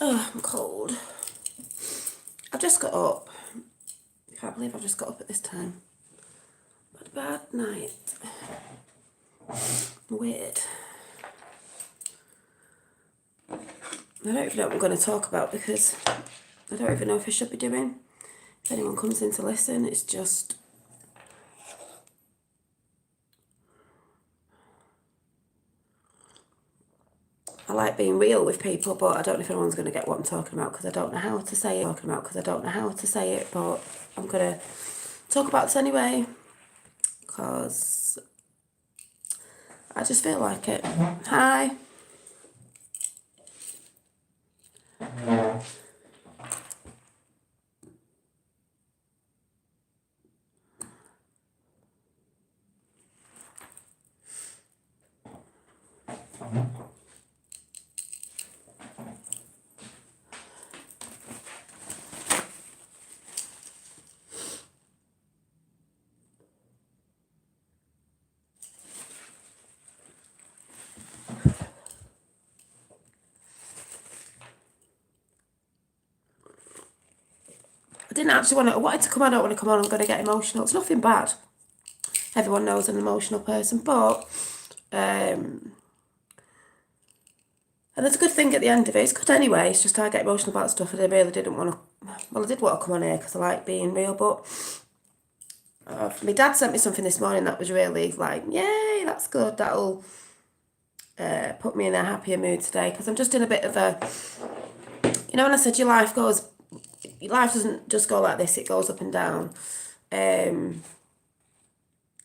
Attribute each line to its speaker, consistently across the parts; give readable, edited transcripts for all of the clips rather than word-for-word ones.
Speaker 1: Oh, I'm cold. I've just got up. I can't believe I've just got up at this time. What a bad night. Weird. I don't even know what I'm going to talk about because I don't even know if I should be doing. If anyone comes in to listen, it's just... I like being real with people, but I don't know if anyone's going to get what I'm talking about because I don't know how to say it. But I'm going to talk about this anyway because I just feel like it. Hi. I didn't actually want to... I wanted to come on. I don't want to come on. I'm going to get emotional. It's nothing bad. Everyone knows I'm an emotional person, but... and there's a good thing at the end of it. It's good anyway. It's just I get emotional about stuff and I really didn't want to... Well, I did want to come on here because I like being real, but... my dad sent me something this morning that was really like, yay, that's good. That'll put me in a happier mood today because I'm just in a bit of a... You know when I said your life doesn't just go like this, it goes up and down. It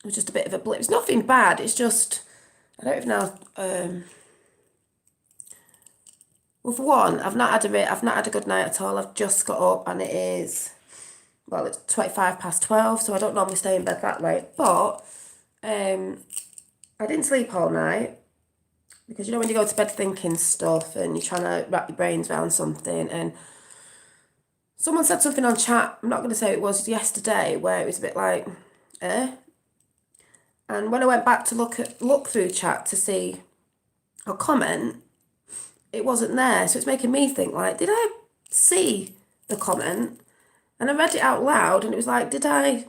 Speaker 1: was just a bit of a blip. It's nothing bad. It's just... I don't even know... Well, for one, I've not had a good night at all. I've just got up and it is, well, it's 12:25, so I don't normally stay in bed that late. But I didn't sleep all night because you know when you go to bed thinking stuff and you're trying to wrap your brains around something, and someone said something on chat. I'm not going to say it was yesterday where it was a bit like, eh. And when I went back to look through chat to see a comment, it wasn't there. So it's making me think, like, did I see the comment? And I read it out loud and it was like, did I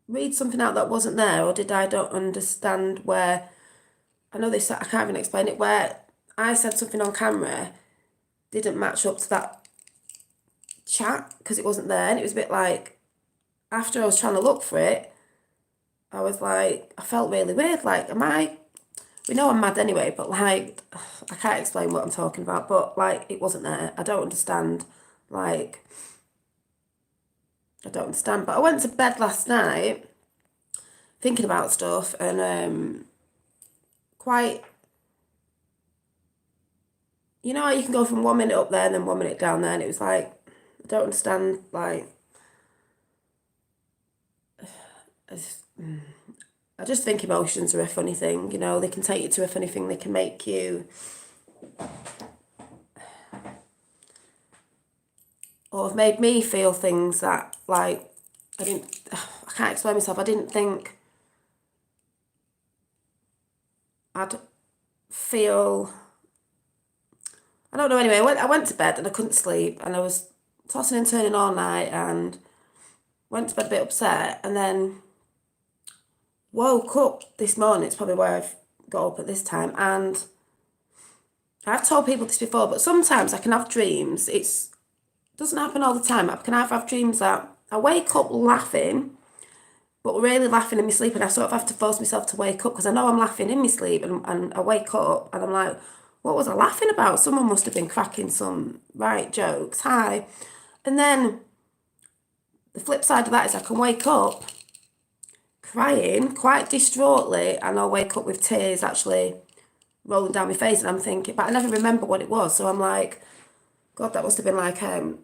Speaker 1: read something out that wasn't there? Or did I don't understand where... I know this, I can't even explain it, where I said something on camera didn't match up to that chat because it wasn't there. And it was a bit like, after I was trying to look for it, I was like, I felt really weird. Like, we know I'm mad anyway, but like, I can't explain what I'm talking about, but like, it wasn't there. I don't understand, like, I don't understand. But I went to bed last night thinking about stuff and quite, you know, you can go from 1 minute up there and then 1 minute down there, and it was like, I don't understand, like, I just think emotions are a funny thing, you know, they can take you to a funny thing, they can make you... Or have made me feel things that, like, I can't explain myself. I didn't think I'd feel... I don't know, anyway, I went to bed and I couldn't sleep and I was tossing and turning all night and went to bed a bit upset and then woke up this morning. It's probably why I've got up at this time, and I've told people this before, but sometimes I can have dreams. It doesn't happen all the time. I can either have dreams that I wake up laughing, but really laughing in my sleep, and I sort of have to force myself to wake up because I know I'm laughing in my sleep, and I wake up and I'm like, what was I laughing about? Someone must have been cracking some right jokes. Hi. And then the flip side of that is I can wake up crying quite distraughtly, and I'll wake up with tears actually rolling down my face, and I'm thinking, but I never remember what it was. So I'm like, God, that must have been like an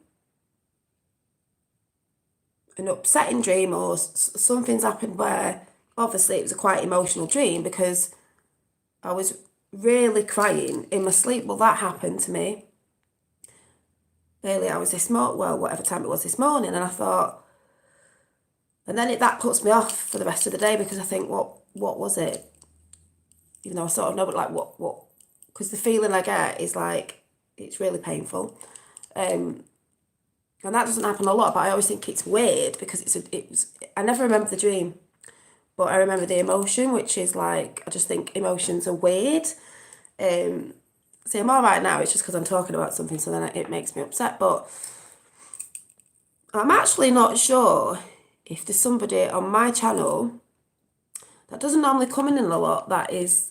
Speaker 1: upsetting dream, or something's happened where obviously it was a quite emotional dream because I was really crying in my sleep. Well, that happened to me 8 hours this morning, well, whatever time it was this morning, and I thought, and then that puts me off for the rest of the day because I think, what was it? You know, I sort of know, but like, what, because the feeling I get is like, it's really painful. And that doesn't happen a lot, but I always think it's weird because I never remember the dream, but I remember the emotion, which is like, I just think emotions are weird. See, I'm all right now, it's just because I'm talking about something, so then it makes me upset, but I'm actually not sure if there's somebody on my channel that doesn't normally come in a lot that is,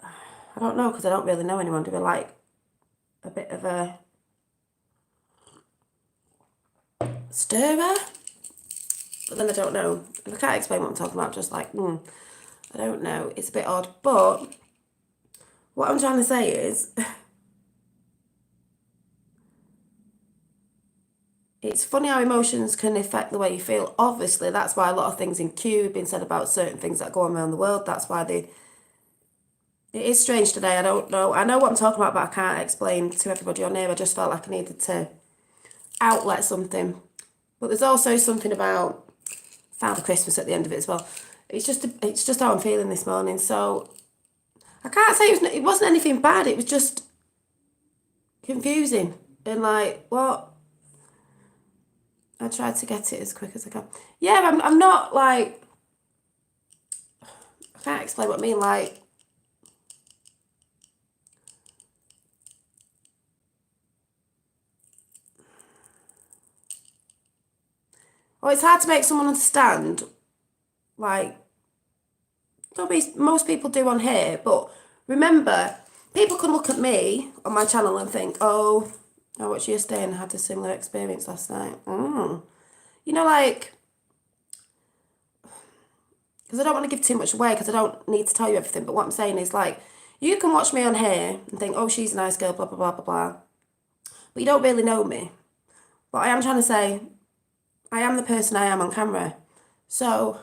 Speaker 1: I don't know, because I don't really know anyone, do we, like a bit of a stirrer? But then I don't know. I can't explain what I'm talking about, just like, I don't know. It's a bit odd. But what I'm trying to say is, it's funny how emotions can affect the way you feel. Obviously, that's why a lot of things in Q have been said about certain things that go on around the world. That's why it is strange today. I don't know. I know what I'm talking about, but I can't explain to everybody on here. I just felt like I needed to outlet something. But there's also something about Father Christmas at the end of it as well. It's just how I'm feeling this morning. So I can't say it wasn't anything bad. It was just confusing and like what. I tried to get it as quick as I can. Yeah, I'm not like, I can't explain what I mean. Like, oh, it's hard to make someone understand. Like, most people do on here, but remember, people can look at me on my channel and think, oh, I watched you yesterday and had a similar experience last night. You know, like, because I don't want to give too much away because I don't need to tell you everything, but what I'm saying is, like, you can watch me on here and think, oh, she's a nice girl, blah, blah, blah, blah, blah. But you don't really know me. But I am trying to say, I am the person I am on camera. So,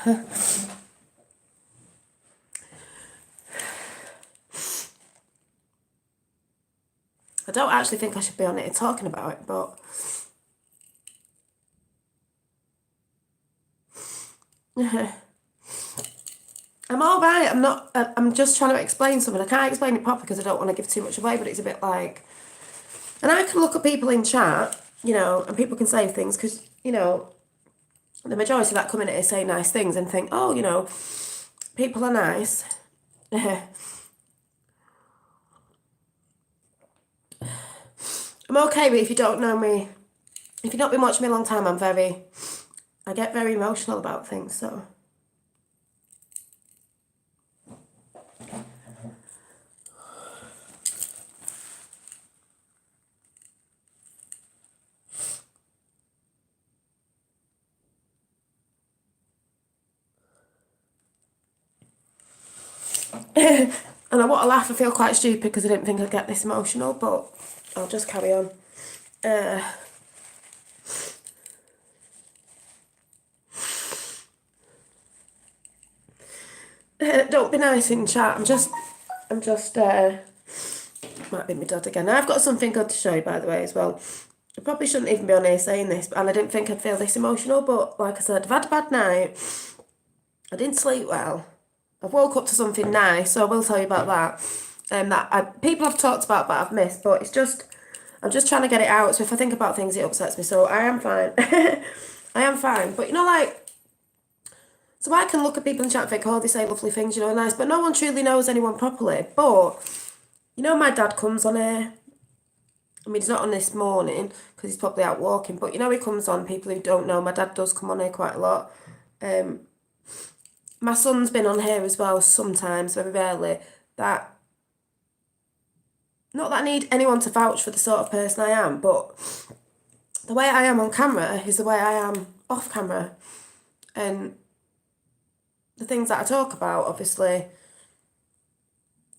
Speaker 1: I don't actually think I should be on it talking about it, but I'm all right. I'm not, I'm just trying to explain something. I can't explain it properly because I don't want to give too much away, but it's a bit like, and I can look at people in chat, and people can say things because, the majority of that come in here say nice things and think, oh, people are nice. I'm okay, but if you don't know me, if you've not been watching me a long time, I get very emotional about things, so. And I want to laugh, I feel quite stupid because I didn't think I'd get this emotional, but I'll just carry on. Don't be nice in chat. Might be my dad again. I've got something good to show you, by the way, as well. I probably shouldn't even be on here saying this, and I didn't think I'd feel this emotional, but like I said, I've had a bad night. I didn't sleep well. I've woke up to something nice, so I will tell you about that. People have talked about, but I've missed. But I'm just trying to get it out. So if I think about things, it upsets me. So I am fine. I am fine. But so I can look at people in chat and think, oh, they say lovely things, nice. But no one truly knows anyone properly. But my dad comes on here. I mean, he's not on this morning because he's probably out walking. But he comes on. People who don't know, my dad does come on here quite a lot. My son's been on here as well sometimes, very rarely. Not that I need anyone to vouch for the sort of person I am, but the way I am on camera is the way I am off camera. And the things that I talk about, obviously,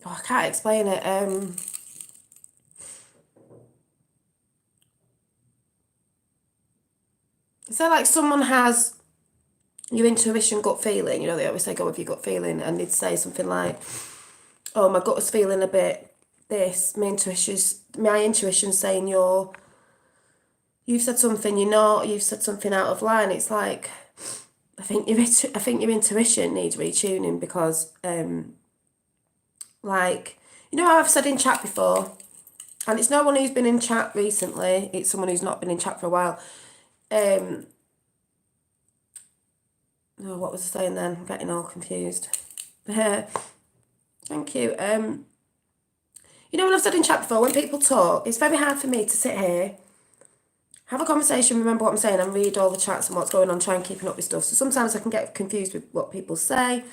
Speaker 1: I can't explain it. So like someone has your intuition, gut feeling, you know, they always say go with your gut feeling, and they'd say something like, oh, my gut is feeling a bit this, my intuition's saying you've said something you're not, you've said something out of line. It's like, I think your intuition needs retuning because, like, you know how I've said in chat before, and it's no one who's been in chat recently, it's someone who's not been in chat for a while. Oh, what was I saying then? I'm getting all confused. Thank you. You know, when I've said in chat before, when people talk, it's very hard for me to sit here, have a conversation, remember what I'm saying, and read all the chats and what's going on, try and keeping up with stuff. So sometimes I can get confused with what people say,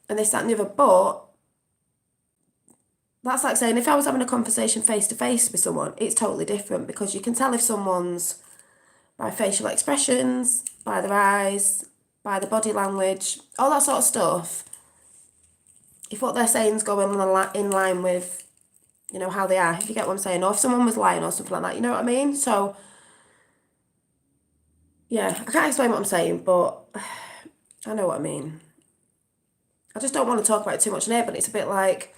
Speaker 1: and this, that, and the other. But that's like saying if I was having a conversation face to face with someone, it's totally different because you can tell if someone's by facial expressions, by their eyes, by the body language, all that sort of stuff. If what they're saying is going in line with, you know, how they are, if you get what I'm saying, or if someone was lying or something like that, you know what I mean? So, yeah, I can't explain what I'm saying, but I know what I mean. I just don't want to talk about it too much now, but it's a bit like,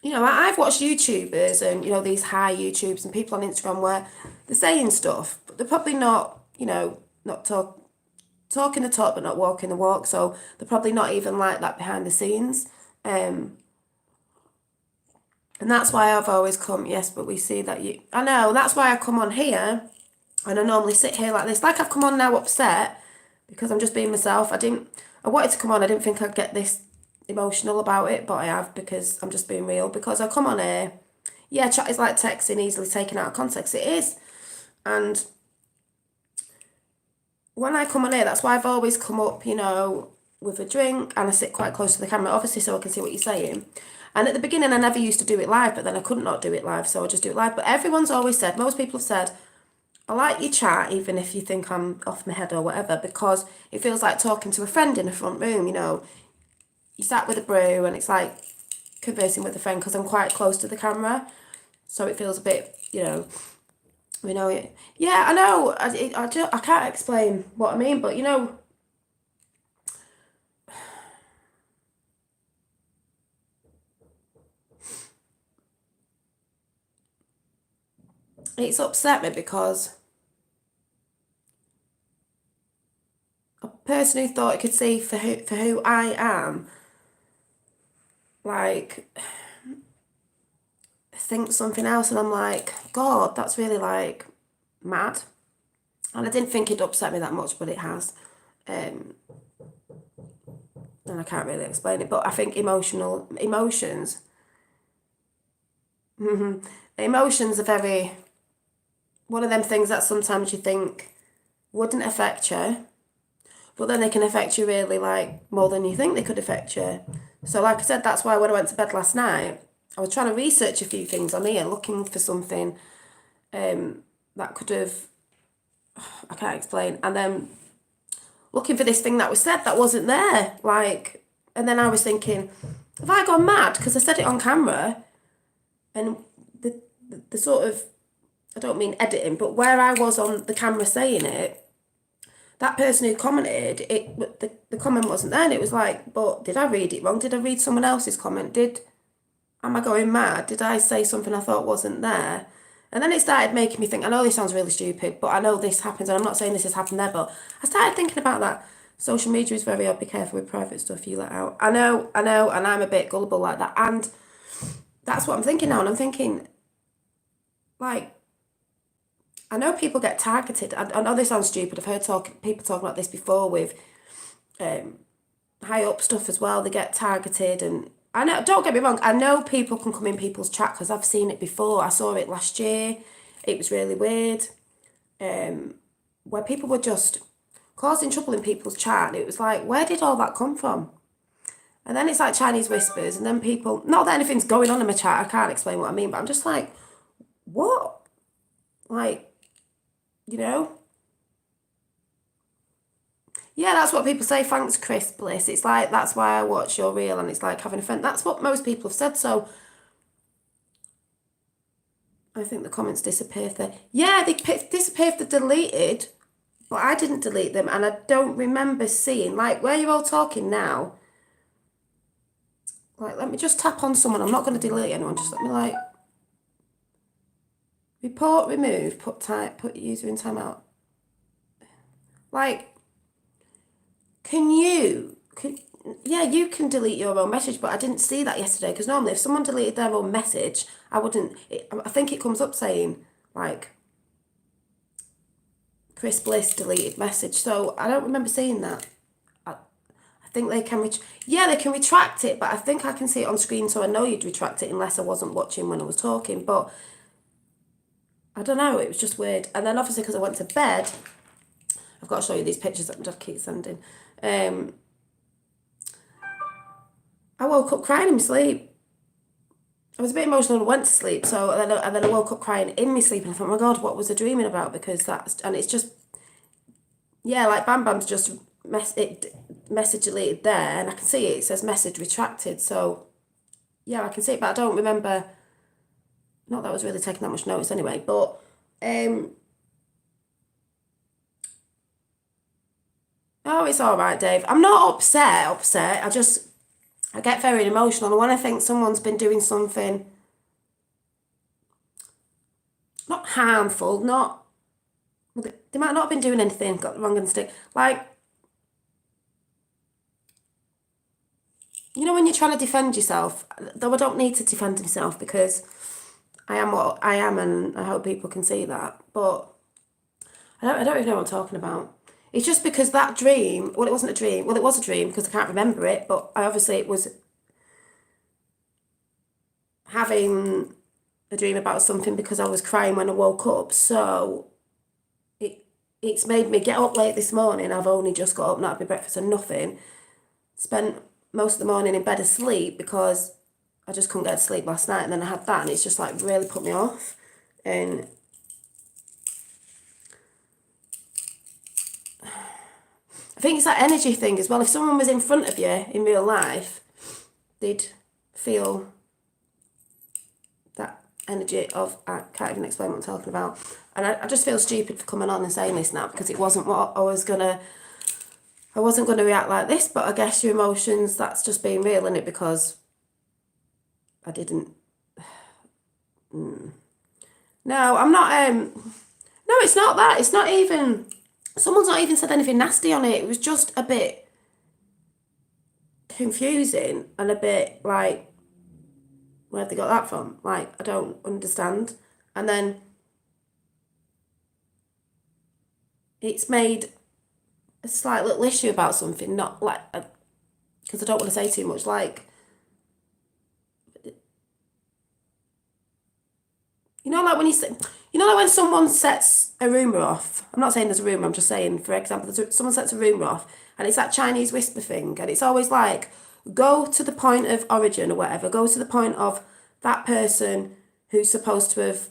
Speaker 1: you know, I've watched YouTubers and, you know, these high YouTubes and people on Instagram where they're saying stuff, but they're probably not, you know, not talking the talk but not walking the walk. So they're probably not even like that behind the scenes. And that's why I've always come, yes, but we see that you, I know, that's why I come on here and I normally sit here like this. Like I've come on now upset because I'm just being myself. I wanted to come on, I didn't think I'd get this emotional about it, but I have because I'm just being real. Because I come on here, yeah, chat is like texting easily taken out of context. It is. And when I come on here, that's why I've always come up, you know, with a drink and I sit quite close to the camera, obviously, so I can see what you're saying. And at the beginning, I never used to do it live, but then I couldn't not do it live, so I just do it live. But everyone's always said, most people have said, I like your chat, even if you think I'm off my head or whatever, because it feels like talking to a friend in a front room, you know. You sat with a brew and it's like conversing with a friend because I'm quite close to the camera. So it feels a bit, you know, yeah, I know, I can't explain what I mean, but, you know, it's upset me because a person who thought it could see for who I am, like, thinks something else, and I'm like, God, that's really like mad. And I didn't think it'd upset me that much, but it has. And I can't really explain it, but I think emotions, emotions are very, one of them things that sometimes you think wouldn't affect you, but then they can affect you really like more than you think they could affect you. So like I said, that's why when I went to bed last night, I was trying to research a few things on here, looking for something that could have, I can't explain, and then looking for this thing that was said that wasn't there. Like, and then I was thinking, have I gone mad? Because I said it on camera, and the sort of, I don't mean editing, but where I was on the camera saying it, that person who commented, the comment wasn't there, and it was like, but did I read it wrong? Did I read someone else's comment? Am I going mad? Did I say something I thought wasn't there? And then it started making me think, I know this sounds really stupid, but I know this happens, and I'm not saying this has happened there, but I started thinking about that. Social media is very odd, be careful with private stuff you let out. I know, and I'm a bit gullible like that. And that's what I'm thinking now, and I'm thinking, like, I know people get targeted. I know this sounds stupid. I've heard people talk about this before with high up stuff as well. They get targeted, and I know. Don't get me wrong. I know people can come in people's chat because I've seen it before. I saw it last year. It was really weird, where people were just causing trouble in people's chat. And it was like, where did all that come from? And then it's like Chinese whispers, and then people. Not that anything's going on in my chat. I can't explain what I mean, but I'm just like, what? Like, you know? Yeah, that's what people say. Thanks, Chris Bliss. It's like, that's why I watch your reel and it's like having a friend. That's what most people have said. So I think the comments disappear if they. Yeah, they disappear if they're deleted, but I didn't delete them and I don't remember seeing, like, where you're all talking now. Like, let me just tap on someone. I'm not going to delete anyone. Just let me, like, report, remove, put user in timeout. Like, yeah, you can delete your own message, but I didn't see that yesterday because normally if someone deleted their own message, I wouldn't. I think it comes up saying, like, Chris Bliss deleted message. So I don't remember seeing that. I think they can, yeah, they can retract it, but I think I can see it on screen, so I know you'd retract it unless I wasn't watching when I was talking. But I don't know, it was just weird. And then obviously because I went to bed, I've got to show you these pictures that my dad keeps sending. I woke up crying in my sleep. I was a bit emotional and went to sleep. So and then I woke up crying in my sleep and I thought, oh my God, what was I dreaming about? Because and it's just, yeah, like Bam Bam's just message deleted there, and I can see it. It says message retracted. So yeah, I can see it, but I don't remember. Not that I was really taking that much notice anyway. But oh, it's all right, Dave. I'm not upset. I get very emotional, and when I think someone's been doing something not harmful, not, they might not have been doing anything, got the wrong end stick. Like, you know, when you're trying to defend yourself, though I don't need to defend myself because I am what I am, and I hope people can see that. But I don't even know what I'm talking about. It's just because that dream, well, it wasn't a dream. Well, it was a dream because I can't remember it, but I obviously it was having a dream about something because I was crying when I woke up. So it's made me get up late this morning. I've only just got up, not had my breakfast and nothing. Spent most of the morning in bed asleep because I just couldn't get to sleep last night, and then I had that, and it's just like really put me off. And I think it's that energy thing as well. If someone was in front of you in real life, they'd feel that energy of, I can't even explain what I'm talking about. And I just feel stupid for coming on and saying this now because it wasn't what I wasn't going to react like this, but I guess your emotions, that's just being real in it because I didn't. No, I'm not, no, it's not that. It's not even, someone's not even said anything nasty on it. It was just a bit confusing and a bit like, where'd they got that from? Like, I don't understand. And then it's made a slight little issue about something, not like, because I don't want to say too much, like, you know, like when you say, you know, like when someone sets a rumour off. I'm not saying there's a rumour, I'm just saying, for example, someone sets a rumour off and it's that Chinese whisper thing, and it's always like, go to the point of origin or whatever, go to the point of that person who's supposed to have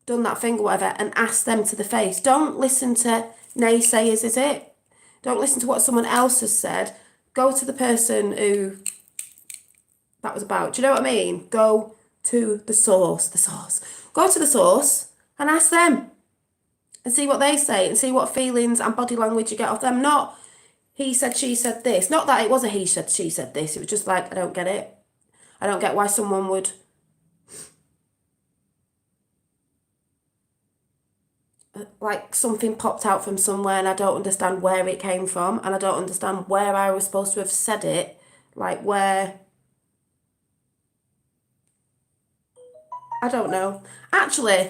Speaker 1: done that thing or whatever and ask them to the face. Don't listen to naysayers, is it? Don't listen to what someone else has said. Go to the person who that was about. Do you know what I mean? Go to the source. Go to the source and ask them and see what they say and see what feelings and body language you get off them. Not he said, she said this. Not that it was a he said, she said this. It was just like, I don't get it. I don't get why someone would like something popped out from somewhere and I don't understand where it came from and I don't understand where I was supposed to have said it. Like where, I don't know. Actually,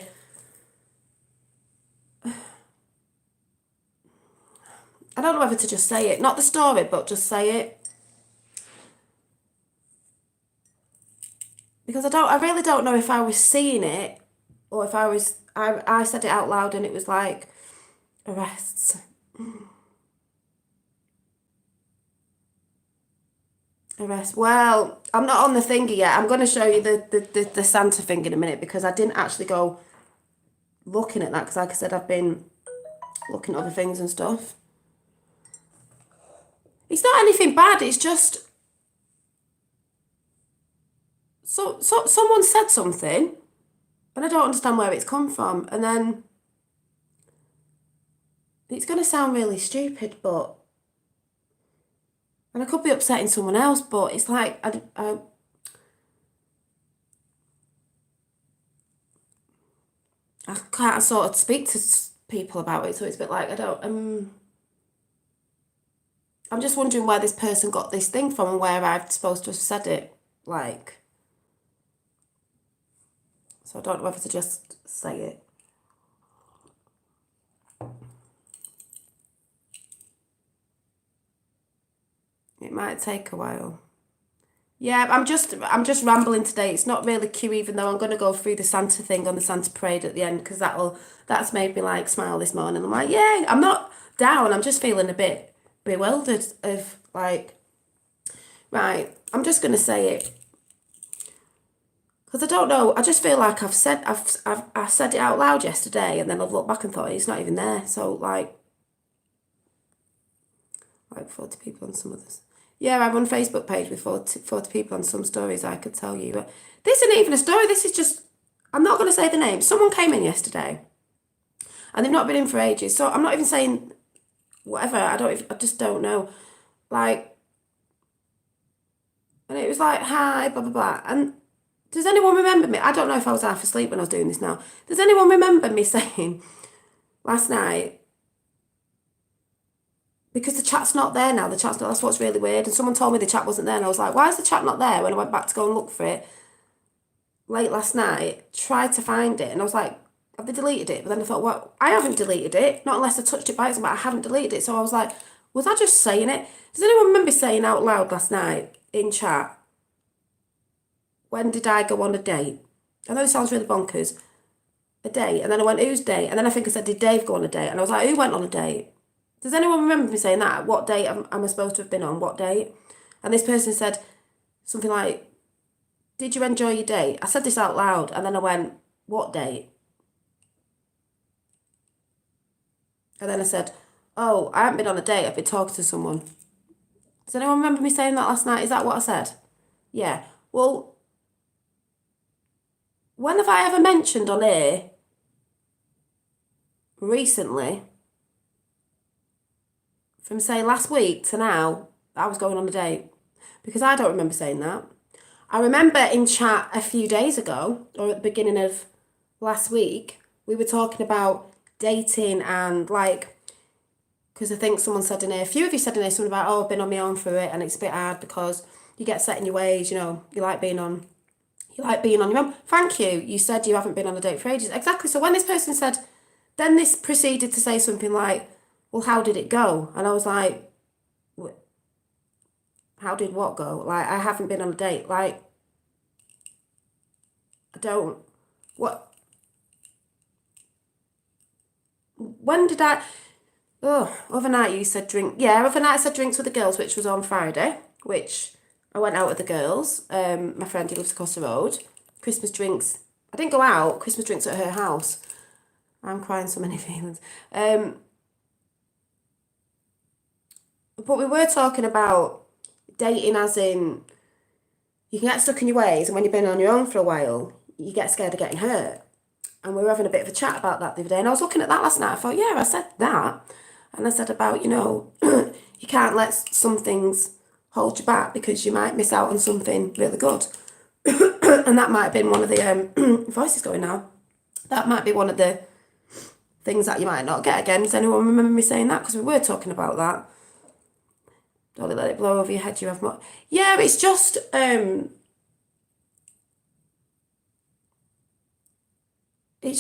Speaker 1: I don't know whether to just say it. Not the story, but just say it. Because I really don't know if I was seeing it or if I said it out loud and it was like arrests. Arrest. Well, I'm not on the thingy yet. I'm going to show you the Santa thing in a minute because I didn't actually go looking at that because, like I said, I've been looking at other things and stuff. It's not anything bad. It's just so someone said something, and I don't understand where it's come from. And then it's going to sound really stupid, but and I could be upsetting someone else, but it's like I can't sort of speak to people about it, so it's a bit like I don't. I'm just wondering where this person got this thing from and where I'm supposed to have said it. Like, so I don't know whether to just say it. It might take a while. Yeah, I'm just rambling today. It's not really cute, even though I'm gonna go through the Santa thing on the Santa parade at the end because that's made me like smile this morning. I'm like, yeah, I'm not down. I'm just feeling a bit bewildered of like, right. I'm just gonna say it because I don't know. I just feel like I said it out loud yesterday, and then I've looked back and thought it's not even there. So like 40 people on some others. Yeah, I run a Facebook page with 40 people on some stories I could tell you. But this isn't even a story. This is just, I'm not going to say the name. Someone came in yesterday and they've not been in for ages. So I'm not even saying whatever. I just don't know. Like, and it was like, hi, blah, blah, blah. And does anyone remember me? I don't know if I was half asleep when I was doing this now. Does anyone remember me saying last night, because the chat's not there now. The chat's not, that's what's really weird. And someone told me the chat wasn't there, and I was like, why is the chat not there? When I went back to go and look for it late last night, tried to find it, and I was like, have they deleted it? But then I thought, well, I haven't deleted it, not unless I touched it by accident, but I haven't deleted it. So I was like, was I just saying it? Does anyone remember saying out loud last night in chat, when did I go on a date? I know it sounds really bonkers. A date. And then I went, whose date? And then I think I said, did Dave go on a date? And I was like, who went on a date? Does anyone remember me saying that? What date am I supposed to have been on? What date? And this person said something like, did you enjoy your date? I said this out loud, and then I went, what date? And then I said, oh, I haven't been on a date, I've been talking to someone. Does anyone remember me saying that last night? Is that what I said? Yeah. Well, when have I ever mentioned on here recently, from say last week to now, I was going on a date? Because I don't remember saying that. I remember in chat a few days ago, or at the beginning of last week, we were talking about dating and like, because I think someone said in here, a few of you said in here something about, oh, I've been on my own through it and it's a bit hard because you get set in your ways, you like being on your own. Thank you. You said you haven't been on a date for ages. Exactly. So when this person said, then this proceeded to say something like, well, how did it go? And I was like, how did what go? Like, I haven't been on a date. Like, I don't, what, when did I, oh, overnight you said drink, yeah, overnight I said drinks with the girls, which was on Friday, which I went out with the girls, my friend who lives across the road, Christmas drinks, I didn't go out, Christmas drinks at her house. I'm crying so many feelings. But we were talking about dating as in, you can get stuck in your ways, and when you've been on your own for a while, you get scared of getting hurt. And we were having a bit of a chat about that the other day, and I was looking at that last night. I thought, yeah, I said that. And I said about, you can't let some things hold you back because you might miss out on something really good. And that might have been one of the, voice is going now. That might be one of the things that you might not get again. Does anyone remember me saying that? Because we were talking about that. Don't let it blow over your head, you have more. Yeah, it's just, it's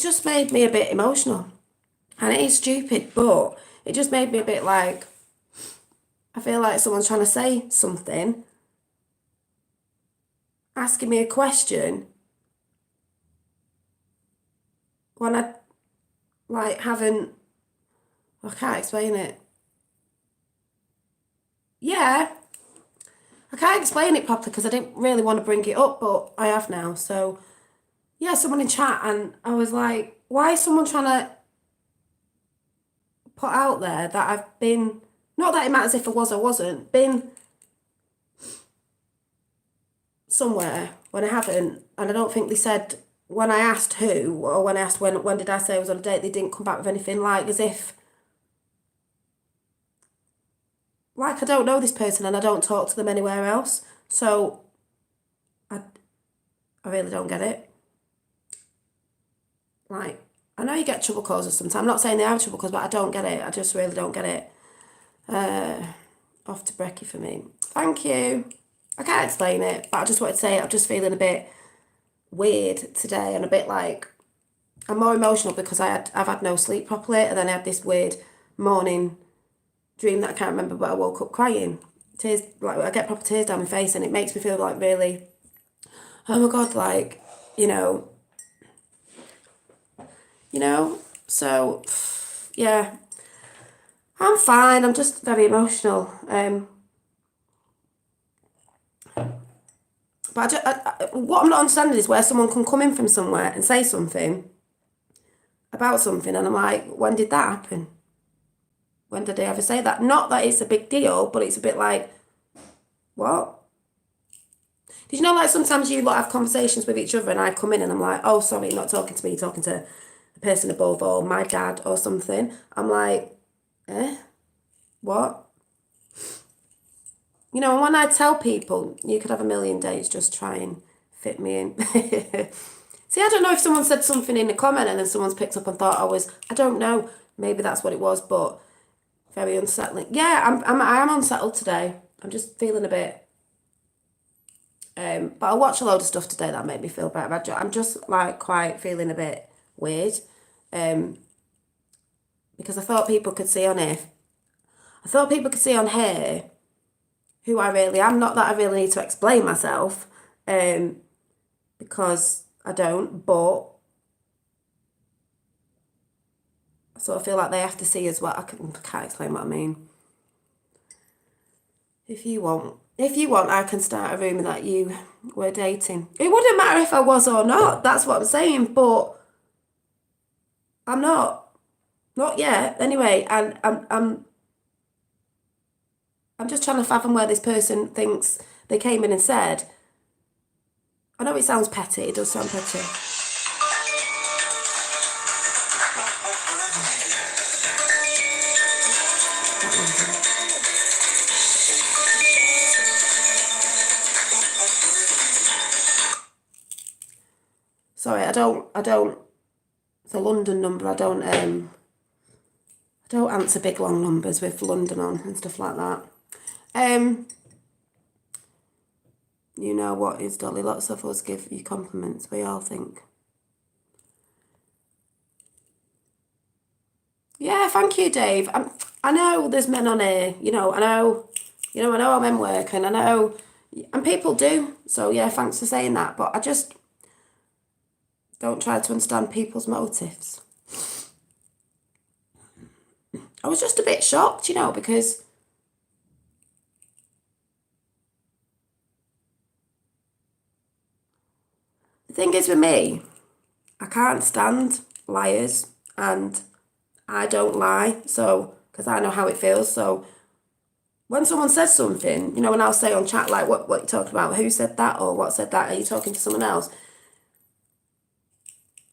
Speaker 1: just made me a bit emotional. And it is stupid, but it just made me a bit like, I feel like someone's trying to say something, asking me a question, when I, like, haven't, I can't explain it. Yeah, I can't explain it properly because I didn't really want to bring it up, but I have now. So, yeah, someone in chat, and I was like, why is someone trying to put out there that I've been, not that it matters if I was or wasn't, been somewhere when I haven't, and I don't think they said when I asked who, or when I asked when did I say I was on a date, they didn't come back with anything, like as if like I don't know this person and I don't talk to them anywhere else. So I I really don't get it. Like, I know you get trouble causes sometimes. I'm not saying they are trouble causes, but I don't get it. I just really don't get it. Off to brekkie for me. Thank you. I can't explain it, but I just wanted to say I'm just feeling a bit weird today and a bit like I'm more emotional because I've had no sleep properly, and then I had this weird morning dream that I can't remember, but I woke up crying. Tears, like I get proper tears down my face, and it makes me feel like really, oh my God, like, you know, you know. So yeah, I'm fine. I'm just very emotional. But what I'm not understanding is where someone can come in from somewhere and say something about something, and I'm like, when did that happen? When did they ever say that? Not that it's a big deal, but it's a bit like, what? Did you know, like sometimes you lot have conversations with each other, and I come in and I'm like, oh, sorry, not talking to me, talking to the person above or my dad or something. I'm like, what? You know, and when I tell people you could have a million dates, just try and fit me in. See, I don't know if someone said something in the comment and then someone's picked up and thought I don't know, maybe that's what it was, but very unsettling. Yeah, I am unsettled today. I'm just feeling a bit, but I watched a load of stuff today that made me feel better. I'm just like quite feeling a bit weird, because I thought people could see on here. I thought people could see on here who I really am. Not that I really need to explain myself, because I don't, but I sort of feel like they have to see as well. Can't explain what I mean. If you want, I can start a rumour that you were dating. It wouldn't matter if I was or not. That's what I'm saying. But I'm not. Not yet. Anyway, and I'm just trying to fathom where this person thinks they came in and said. I know it sounds petty. It does sound petty. Sorry, I don't. It's a London number. I don't answer big long numbers with London on and stuff like that. You know what is, Dolly? Lots of us give you compliments. We all think. Yeah, thank you, Dave. I know there's men on here. I know how men work, and I know, and people do. So yeah, thanks for saying that. But I just don't try to understand people's motives. I was just a bit shocked, because the thing is with me, I can't stand liars, and I don't lie, so, because I know how it feels. So when someone says something, when I'll say on chat, like, what you talking about? Who said that? Or what said that? Are you talking to someone else?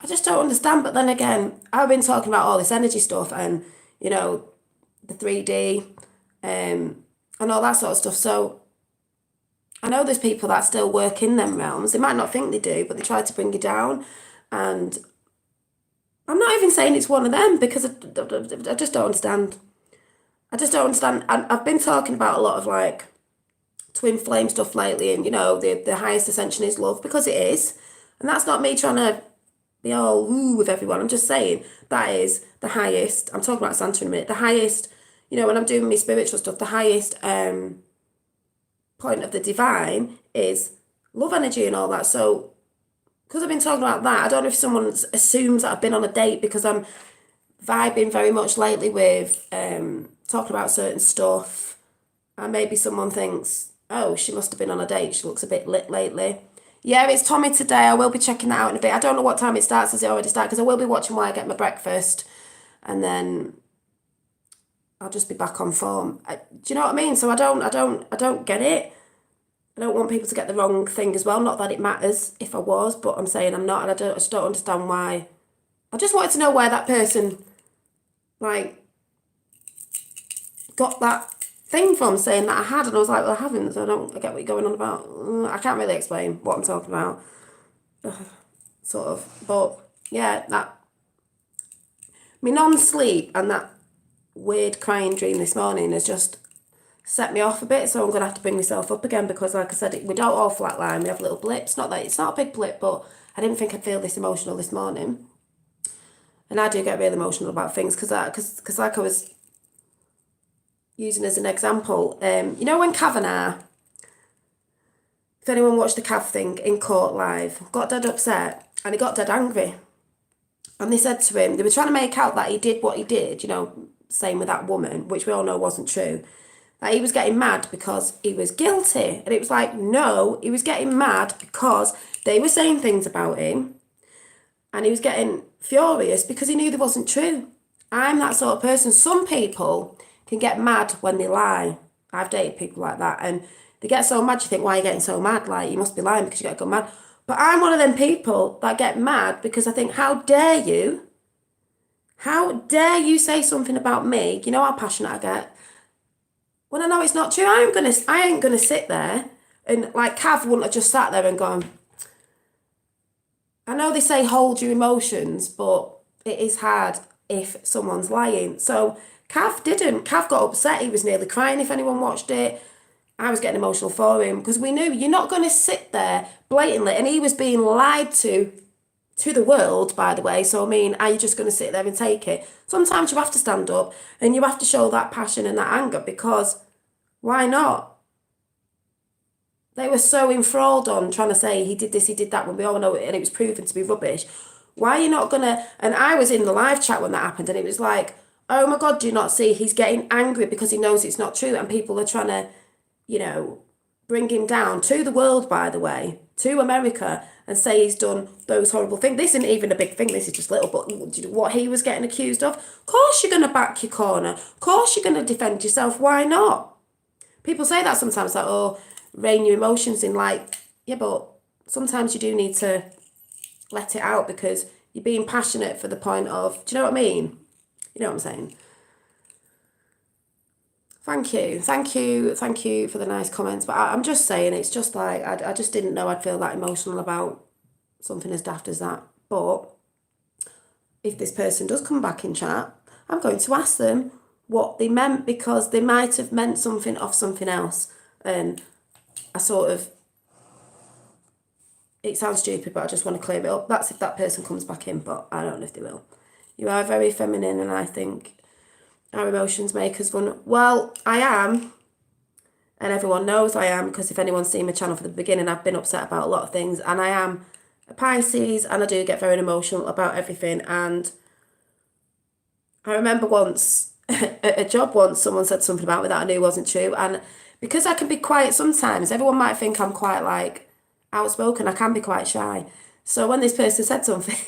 Speaker 1: I just don't understand. But then again, I've been talking about all this energy stuff and, the 3D, and all that sort of stuff. So I know there's people that still work in them realms. They might not think they do, but they try to bring you down. And I'm not even saying it's one of them, because I just don't understand. I just don't understand. I've been talking about a lot of like twin flame stuff lately, and the highest ascension is love, because it is. And that's not me trying to be all woo with everyone. I'm just saying that is the highest. I'm talking about Santa in a minute. The highest, when I'm doing my spiritual stuff, the highest point of the divine is love energy and all that. So because I've been talking about that, I don't know if someone assumes that I've been on a date because I'm vibing very much lately with talking about certain stuff, and maybe someone thinks, oh, she must have been on a date, she looks a bit lit lately. Yeah, it's Tommy today. I will be checking that out in a bit. I don't know what time it starts. Does it already start? Because I will be watching while I get my breakfast, and then I'll just be back on form. Do you know what I mean? So I don't get it. I don't want people to get the wrong thing as well. Not that it matters if I was, but I'm saying I'm not, and I just don't understand why. I just wanted to know where that person like got that thing from saying that I had, and I was like, well, I haven't, so I get what you're going on about. I can't really explain what I'm talking about, sort of. But yeah, that my non-sleep and that weird crying dream this morning has just set me off a bit, so I'm gonna have to bring myself up again because, like I said, we don't all flatline. We have little blips. Not that it's not a big blip, but I didn't think I'd feel this emotional this morning, and I do get really emotional about things because like I was using as an example, you know when Kavanagh, if anyone watched the Cav thing in court live, got dead upset and he got dead angry, and they said to him, they were trying to make out that he did what he did, you know, same with that woman, which we all know wasn't true. That he was getting mad because he was guilty. And it was like, no, he was getting mad because they were saying things about him and he was getting furious because he knew they wasn't true. I'm that sort of person. Some people can get mad when they lie. I've dated people like that and they get so mad, you think, why are you getting so mad? Like, you must be lying because you get go mad. But I'm one of them people that get mad because I think, how dare you? How dare you say something about me? You know how passionate I get. When I know it's not true, I ain't gonna sit there and like Cav wouldn't have just sat there and gone. I know they say hold your emotions, but it is hard if someone's lying. So Cav didn't. Cav got upset. He was nearly crying if anyone watched it. I was getting emotional for him because we knew you're not going to sit there blatantly. And he was being lied to the world, by the way. So, I mean, are you just going to sit there and take it? Sometimes you have to stand up and you have to show that passion and that anger because why not? They were so enthralled on trying to say he did this, he did that, when we all know it and it was proven to be rubbish. Why are you not gonna? And I was in the live chat when that happened and it was like, oh my God, do you not see? He's getting angry because he knows it's not true and people are trying to, you know, bring him down to the world, by the way, to America and say he's done those horrible things. This isn't even a big thing, this is just little, but what he was getting accused of, course you're going to back your corner. Course you're going to defend yourself. Why not? People say that sometimes, like, oh, rein your emotions in. Like, yeah, but sometimes you do need to let it out because you're being passionate for the point of, do you know what I mean? You know what I'm saying? Thank you. Thank you. Thank you for the nice comments. But I'm just saying, it's just like, I just didn't know I'd feel that emotional about something as daft as that. But if this person does come back in chat, I'm going to ask them what they meant because they might have meant something off something else. And I sort of, it sounds stupid, but I just want to clear it up. That's if that person comes back in, but I don't know if they will. You are very feminine and I think our emotions make us vulnerable. Well, I am, and everyone knows I am because if anyone's seen my channel from the beginning, I've been upset about a lot of things and I am a Pisces and I do get very emotional about everything. And I remember once, at a job once, someone said something about me that I knew wasn't true. And because I can be quiet sometimes, everyone might think I'm quite like outspoken. I can be quite shy. So when this person said something,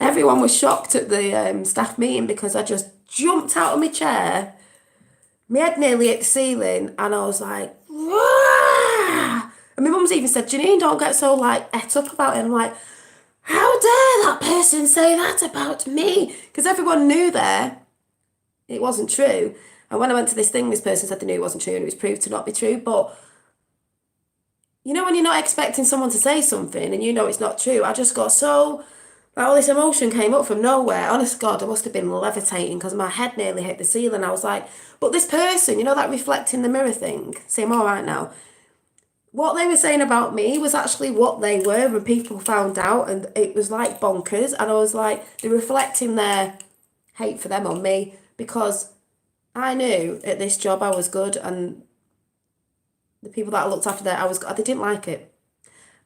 Speaker 1: everyone was shocked at the staff meeting because I just jumped out of my chair, my head nearly hit the ceiling, and I was like, "Wah!" And my mum's even said, Janine, don't get so like et up about it. And I'm like, how dare that person say that about me? Because everyone knew there it wasn't true. And when I went to this thing, this person said they knew it wasn't true and it was proved to not be true. But you know, when you're not expecting someone to say something and you know it's not true, I just got so, like, all this emotion came up from nowhere. Honest to God, I must have been levitating because my head nearly hit the ceiling. I was like, but this person, you know, that reflecting the mirror thing, see, I'm all right now. What they were saying about me was actually what they were, and people found out, and it was like bonkers. And I was like, they're reflecting their hate for them on me because I knew at this job I was good, and the people that I looked after there, they didn't like it.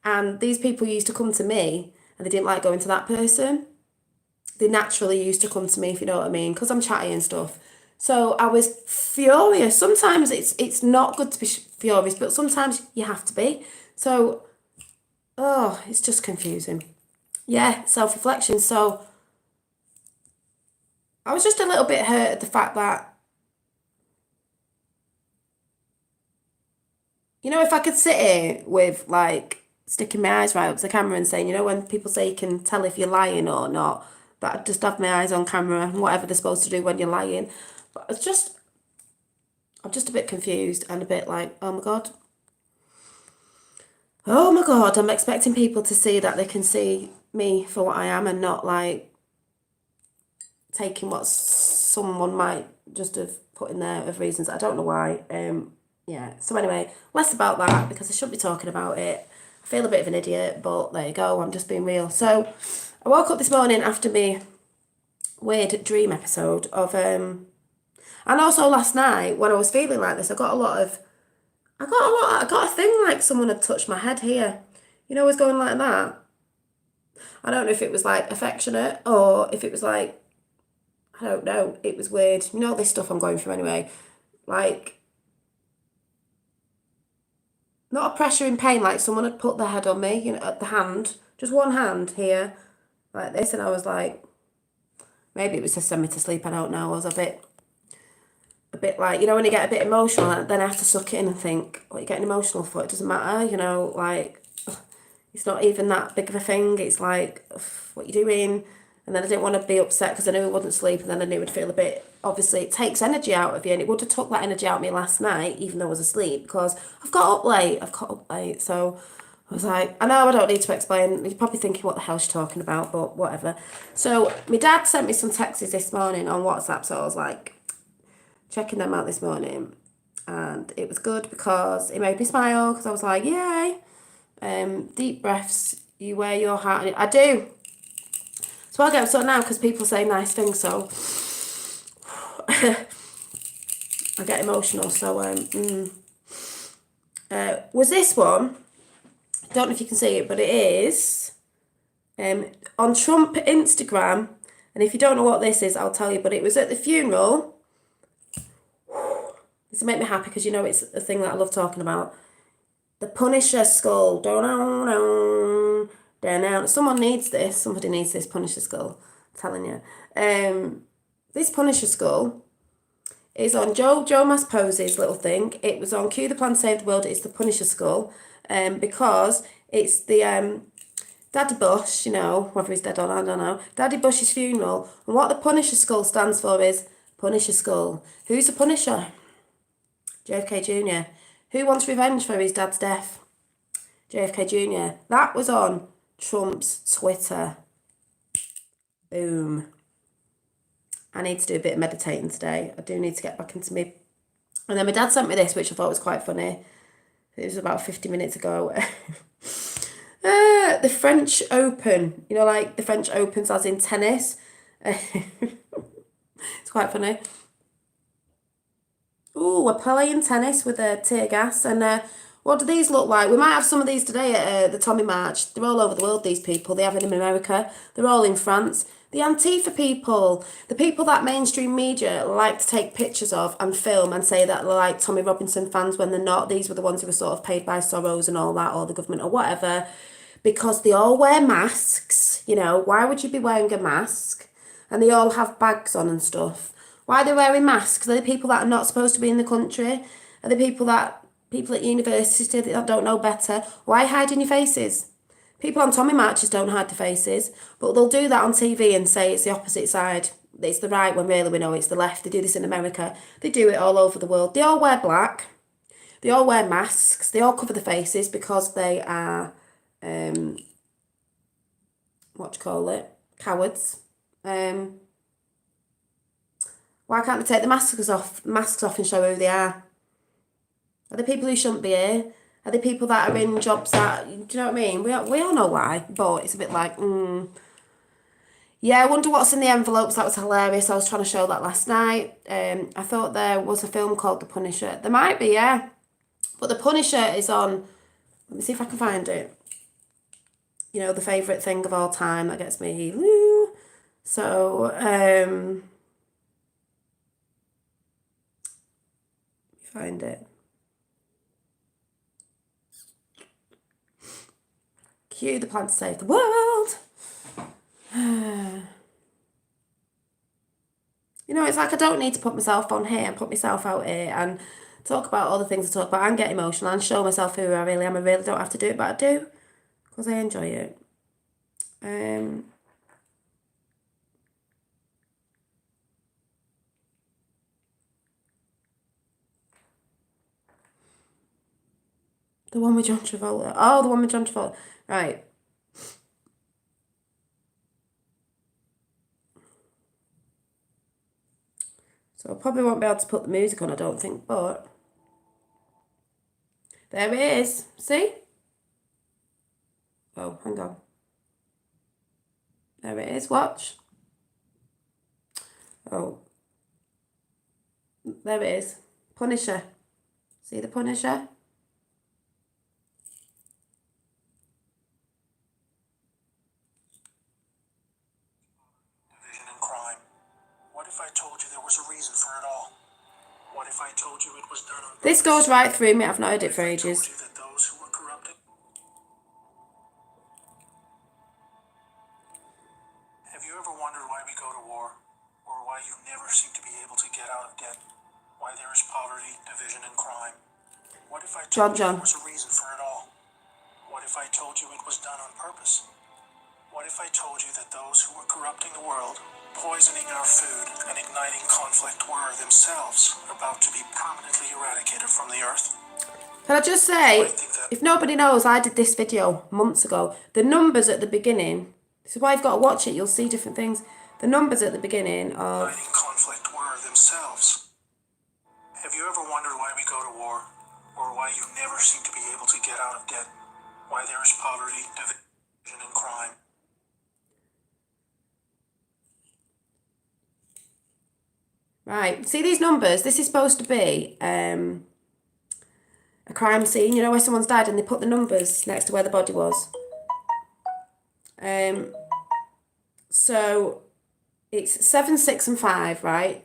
Speaker 1: And these people used to come to me and they didn't like going to that person. They naturally used to come to me, if you know what I mean, because I'm chatty and stuff. So I was furious. Sometimes it's not good to be furious, but sometimes you have to be. So oh, it's just confusing. Yeah, self-reflection. So I was just a little bit hurt at the fact that, if I could sit here with like sticking my eyes right up to the camera and saying, when people say you can tell if you're lying or not, that I'd just have my eyes on camera and whatever they're supposed to do when you're lying. But I'm just a bit confused and a bit like, oh my God, I'm expecting people to see that they can see me for what I am and not like taking what someone might just have put in there of reasons. I don't know why. Yeah. So anyway, less about that because I shouldn't be talking about it. I feel a bit of an idiot, but there you go. I'm just being real. So I woke up this morning after me weird dream episode of and also last night when I was feeling like this, I got a thing like someone had touched my head here. I was going like that. I don't know if it was like affectionate or if it was like, I don't know. It was weird. This stuff I'm going through anyway. Like, not a pressure in pain, like someone had put their head on me, at the hand, just one hand here, like this, and I was like, maybe it was to send me to sleep, I don't know. I was a bit like, when you get a bit emotional, and then I have to suck it in and think, what are you getting emotional for? It doesn't matter, like, it's not even that big of a thing. It's like, what you doing? And then I didn't want to be upset because I knew I wouldn't sleep, and then I knew I'd feel a bit, obviously it takes energy out of you, and it would have took that energy out of me last night, even though I was asleep, because I've got up late, so I was like, I know I don't need to explain, you're probably thinking what the hell she's talking about, but whatever. So my dad sent me some texts this morning on WhatsApp, so I was like, checking them out this morning, and it was good because it made me smile, because I was like, yay, deep breaths, you wear your heart on it. I do. So I'll get upset now because people say nice things, so I get emotional. So was this one? I don't know if you can see it, but it is on Trump Instagram. And if you don't know what this is, I'll tell you. But it was at the funeral. This will make me happy because it's a thing that I love talking about. The Punisher skull. Someone needs this. Somebody needs this Punisher skull. I'm telling you. This Punisher skull is on Joe Masposi's little thing. It was on Q the Plan to Save the World. It's the Punisher skull. Because it's the Daddy Bush, whether he's dead or not, I don't know. Daddy Bush's funeral. And what the Punisher skull stands for is Punisher skull. Who's the Punisher? JFK Jr. Who wants revenge for his dad's death? JFK Jr. That was on Trump's Twitter. Boom. I need to do a bit of meditating today. I do need to get back into me. And then my dad sent me this, which I thought was quite funny. It was about 50 minutes ago. The French Open. Like the French Opens as in tennis. It's quite funny. Ooh, we're playing tennis with tear gas. And what do these look like? We might have some of these today at the Tommy March. They're all over the world, these people. They have them in America. They're all in France. The Antifa people, the people that mainstream media like to take pictures of and film and say that they're like Tommy Robinson fans when they're not. These were the ones who were sort of paid by Soros and all that, or the government or whatever, because they all wear masks. Why would you be wearing a mask? And they all have bags on and stuff. Why are they wearing masks? Are they people that are not supposed to be in the country? Are they people at university that don't know better? Why hiding your faces? People on Tommy marches don't hide their faces, but they'll do that on TV and say it's the opposite side. It's the right when really we know it's the left. They do this in America. They do it all over the world. They all wear black. They all wear masks. They all cover their faces because they are, cowards. Why can't they take the masks off and show who they are? Are they people who shouldn't be here? Are they people that are in jobs that, do you know what I mean? We all know why, but it's a bit like, Yeah, I wonder what's in the envelopes. That was hilarious. I was trying to show that last night. I thought there was a film called The Punisher. There might be, yeah. But The Punisher is on, let me see if I can find it. The favourite thing of all time that gets me, woo. So, find it. Cue the plan to save the world. You know, it's like I don't need to put myself on here and put myself out here and talk about all the things I talk about and get emotional and show myself who I really am. I really don't have to do it, but I do because I enjoy it. The one with John Travolta. Oh, the one with John Travolta. Right. So I probably won't be able to put the music on, I don't think, but there it is. See? Oh, hang on. There it is. Watch. Oh. There it is. Punisher. See the Punisher?
Speaker 2: Division and crime. What if I told you there was a reason for it all? What if I told you it was done on purpose?
Speaker 1: This goes right through me. I've not heard it for
Speaker 2: What if I
Speaker 1: ages.
Speaker 2: told you that those who were corrupted... Have you ever wondered why we go to war? Or why you never seem to be able to get out of debt? Why there is poverty, division, and crime? What if I told you there was a reason for it all? What if I told you it was done on purpose? What if I told you that those who were corrupting the world, poisoning our food, and igniting conflict were themselves about to be permanently eradicated from the earth?
Speaker 1: Can I just say, if nobody knows, I did this video months ago. The numbers at the beginning, this is why you've got to watch it, you'll see different things. The numbers at the beginning of...
Speaker 2: Igniting conflict were themselves. Have you ever wondered why we go to war? Or why you never seem to be able to get out of debt? Why there is poverty, division, and crime?
Speaker 1: Right, see these numbers? This is supposed to be a crime scene, you know, where someone's died and they put the numbers next to where the body was. So it's 7, 6, and 5, right?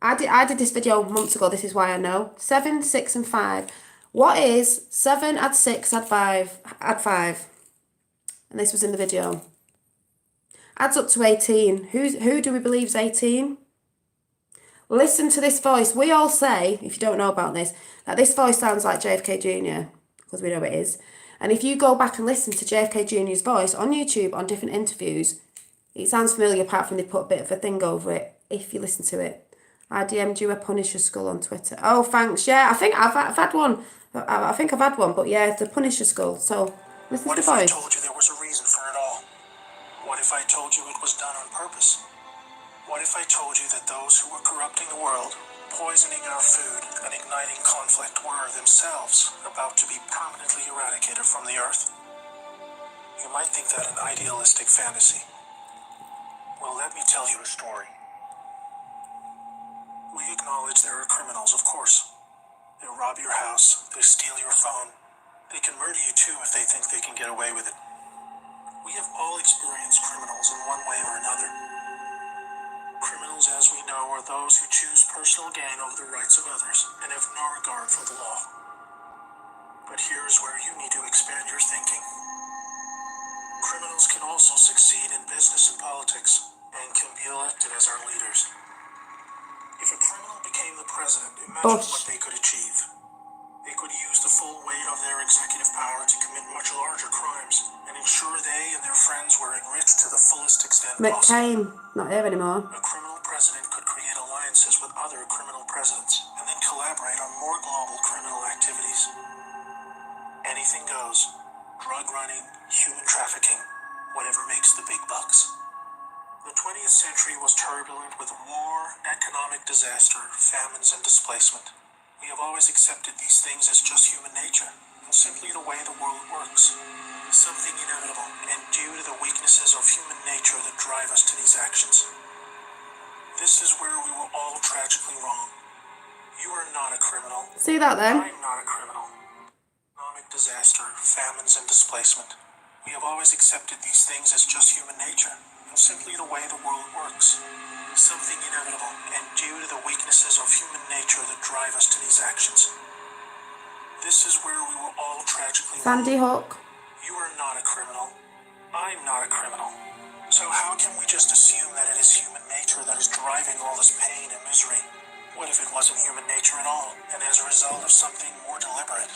Speaker 1: I did this video months ago. This is why I know. 7, 6, and 5. What is 7 add 6 add 5 add 5? And this was in the video. Adds up to 18. Who do we believe is 18? Listen to this voice. We all say, if you don't know about this, that this voice sounds like JFK Jr. because we know it is. And if you go back and listen to JFK Jr.'s voice on YouTube on different interviews, it sounds familiar apart from they put a bit of a thing over it. If you listen to it, I DM'd you a Punisher skull on Twitter. Oh, thanks. Yeah, I think I've had one. I think I've had one, but yeah, it's the Punisher skull. So listen to the voice.
Speaker 2: What if I told you there was a reason for it all? What if I told you it was done on purpose? What if I told you that those who were corrupting the world, poisoning our food, and igniting conflict were themselves about to be permanently eradicated from the earth? You might think that an idealistic fantasy. Well, let me tell you a story. We acknowledge there are criminals, of course. They rob your house, they steal your phone. They can murder you too if they think they can get away with it. We have all experienced criminals in one way or another. Criminals, as we know, are those who choose personal gain over the rights of others and have no regard for the law. But here's where you need to expand your thinking. Criminals can also succeed in business and politics and can be elected as our leaders. If a criminal became the president, imagine what they could achieve. They could use the full weight of their executive power to commit much larger crimes and ensure they and their friends were enriched to the fullest extent possible.
Speaker 1: McCain, not here anymore.
Speaker 2: A criminal president could create alliances with other criminal presidents and then collaborate on more global criminal activities. Anything goes. Drug running, human trafficking, whatever makes the big bucks. The 20th century was turbulent with war, economic disaster, famines, and displacement. We have always accepted these things as just human nature, and simply the way the world works. Something inevitable, and due to the weaknesses of human nature that drive us to these actions. This is where we were all tragically wrong. You are not a criminal.
Speaker 1: See that then?
Speaker 2: I'm not a criminal. Economic disaster, famines, and displacement. We have always accepted these things as just human nature, and simply the way the world works. Something inevitable, and due to the weaknesses of human nature that drive us to these actions. This is where we were all tragically
Speaker 1: Sandy
Speaker 2: wrong.
Speaker 1: Hook.
Speaker 2: You are not a criminal. I'm not a criminal. So how can we just assume that it is human nature that is driving all this pain and misery? What if it wasn't human nature at all, and as a result of something more deliberate?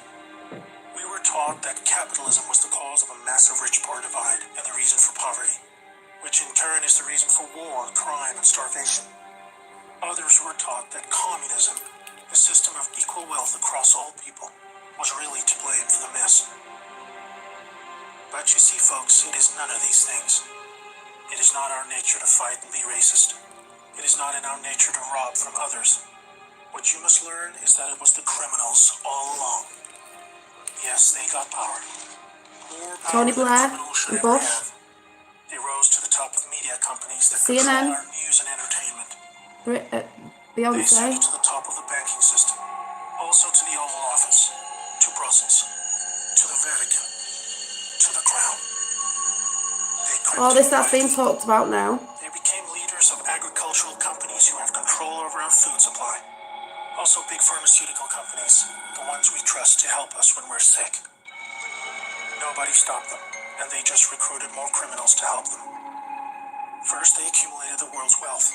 Speaker 2: We were taught that capitalism was the cause of a massive rich-poor divide and the reason for poverty, which in turn is the reason for war, crime, and starvation. Others were taught that communism, a system of equal wealth across all people, was really to blame for the mess. But you see, folks, it is none of these things. It is not our nature to fight and be racist. It is not in our nature to rob from others. What you must learn is that it was the criminals all along. Yes, they got power. More power
Speaker 1: Tony
Speaker 2: than a
Speaker 1: Blair
Speaker 2: criminal should
Speaker 1: and
Speaker 2: ever
Speaker 1: Bush.
Speaker 2: have. They rose to the top of media companies that
Speaker 1: CNN.
Speaker 2: control our news and entertainment. They ascended
Speaker 1: Beyonce.
Speaker 2: to the top of the banking system, also to the Oval Office, to Brussels, to the Vatican, to the Crown. They
Speaker 1: All this that's
Speaker 2: crypto-invited
Speaker 1: being
Speaker 2: people.
Speaker 1: talked about now.
Speaker 2: They became leaders of agricultural companies who had control over our food supply. Also big pharmaceutical companies, the ones we trust to help us when we're sick. Nobody stopped them, and they just recruited more criminals to help them. First, they accumulated the world's wealth.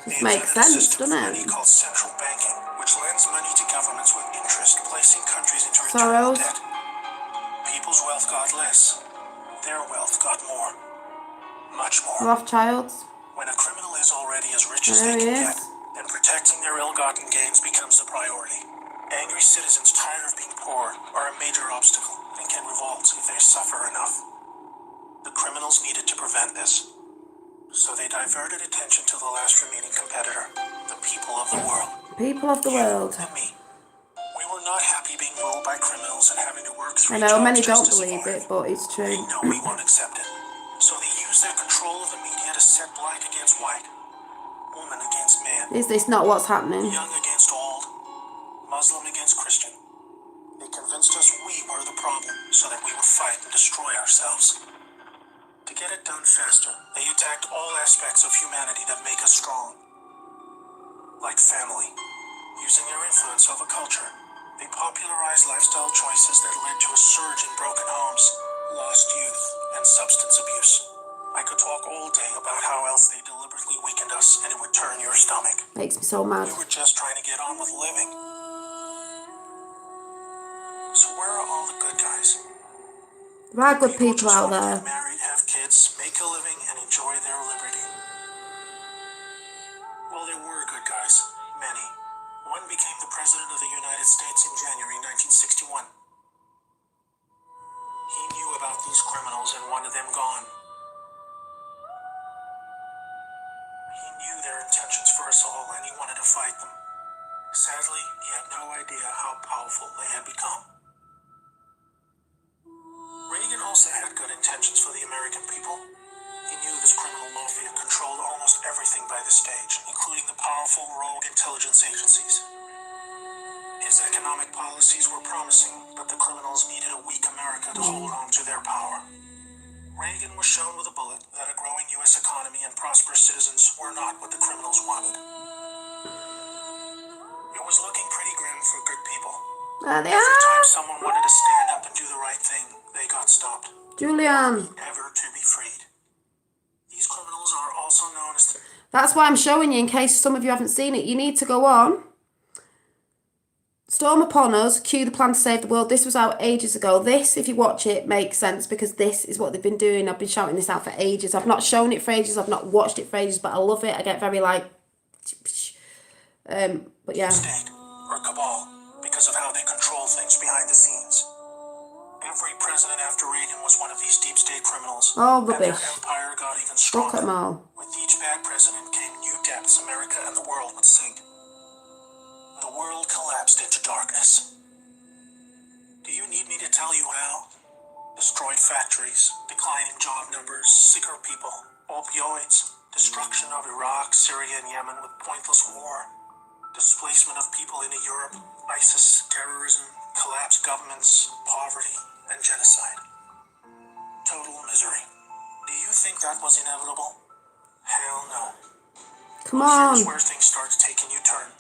Speaker 1: This
Speaker 2: They
Speaker 1: makes
Speaker 2: invented a
Speaker 1: sense,
Speaker 2: system of
Speaker 1: doesn't
Speaker 2: money
Speaker 1: it?
Speaker 2: called central banking, which lends money to governments with interest, placing countries into eternal
Speaker 1: Soros.
Speaker 2: debt. People's wealth got less. Their wealth got more. Much more.
Speaker 1: Rothschilds.
Speaker 2: When a criminal is already as rich as
Speaker 1: There
Speaker 2: they
Speaker 1: he
Speaker 2: can
Speaker 1: is.
Speaker 2: get, then protecting their ill-gotten gains becomes the priority. Angry citizens tired of being poor are a major obstacle and can revolt if they suffer enough. The criminals needed to prevent this, so they diverted attention to the last remaining competitor, the people of the world.
Speaker 1: People of the world.
Speaker 2: You and me. We were not happy being ruled by criminals and having to work
Speaker 1: I
Speaker 2: 3
Speaker 1: know
Speaker 2: jobs
Speaker 1: many
Speaker 2: just
Speaker 1: don't
Speaker 2: to
Speaker 1: believe
Speaker 2: survive.
Speaker 1: it, but it's
Speaker 2: They
Speaker 1: true.
Speaker 2: know we won't accept it. So they use their control of the media to set black against white, woman against man,
Speaker 1: Is this not what's happening?
Speaker 2: young against old, Muslim against Christian. They convinced us we were the problem so that we would fight and destroy ourselves. To get it done faster, they attacked all aspects of humanity that make us strong. Like family. Using their influence over culture, they popularized lifestyle choices that led to a surge in broken homes, lost youth, and substance abuse. I could talk all day about how else they deliberately weakened us, and it would turn your stomach.
Speaker 1: Makes me so mad.
Speaker 2: We were just trying to get on with living. So where are all the good guys?
Speaker 1: There are good
Speaker 2: People
Speaker 1: people
Speaker 2: just
Speaker 1: out
Speaker 2: want to
Speaker 1: there.
Speaker 2: get married, have kids, make a living, and enjoy their liberty. Well, there were good guys. Many. One became the President of the United States in January 1961. He knew about these criminals and wanted them gone. He knew their intentions for us all, and he wanted to fight them. Sadly, he had no idea how powerful they had become. Reagan also had good intentions for the American people. He knew this criminal mafia controlled almost everything by the stage, including the powerful rogue intelligence agencies. His economic policies were promising, but the criminals needed a weak America to hold on to their power. Reagan was shown with a bullet that a growing U.S. economy and prosperous citizens were not what the criminals wanted. It was looking pretty grim for good people.
Speaker 1: There they
Speaker 2: Every time
Speaker 1: are.
Speaker 2: someone wanted to stand up and do the right thing, they got stopped,
Speaker 1: Julian.
Speaker 2: never to be freed. These criminals are also known as the
Speaker 1: That's why I'm showing you in case some of you haven't seen it. You need to go on. Storm Upon Us, Cue the Plan to Save the World. This was out ages ago. This, if you watch it, makes sense because this is what they've been doing. I've been shouting this out for ages. I've not shown it for ages. I've not watched it for ages, but I love it. I get very like... but yeah.
Speaker 2: state, or cabal, because of how they control things behind the scenes. Every president after Reagan was one of these deep state criminals.
Speaker 1: Oh,
Speaker 2: and their
Speaker 1: rubbish.
Speaker 2: empire got even
Speaker 1: Look at them
Speaker 2: stronger.
Speaker 1: all.
Speaker 2: With each bad president came new depths America and the world would sink. The world collapsed into darkness. Do you need me to tell you how? Destroyed factories, declining job numbers, sicker people, opioids, destruction of Iraq, Syria, and Yemen with pointless war, displacement of people into Europe, ISIS, terrorism, collapsed governments, poverty, and genocide. Total misery. Do you think that was inevitable? Hell no.
Speaker 1: Come
Speaker 2: Here's
Speaker 1: on.
Speaker 2: where things start to take a new turn.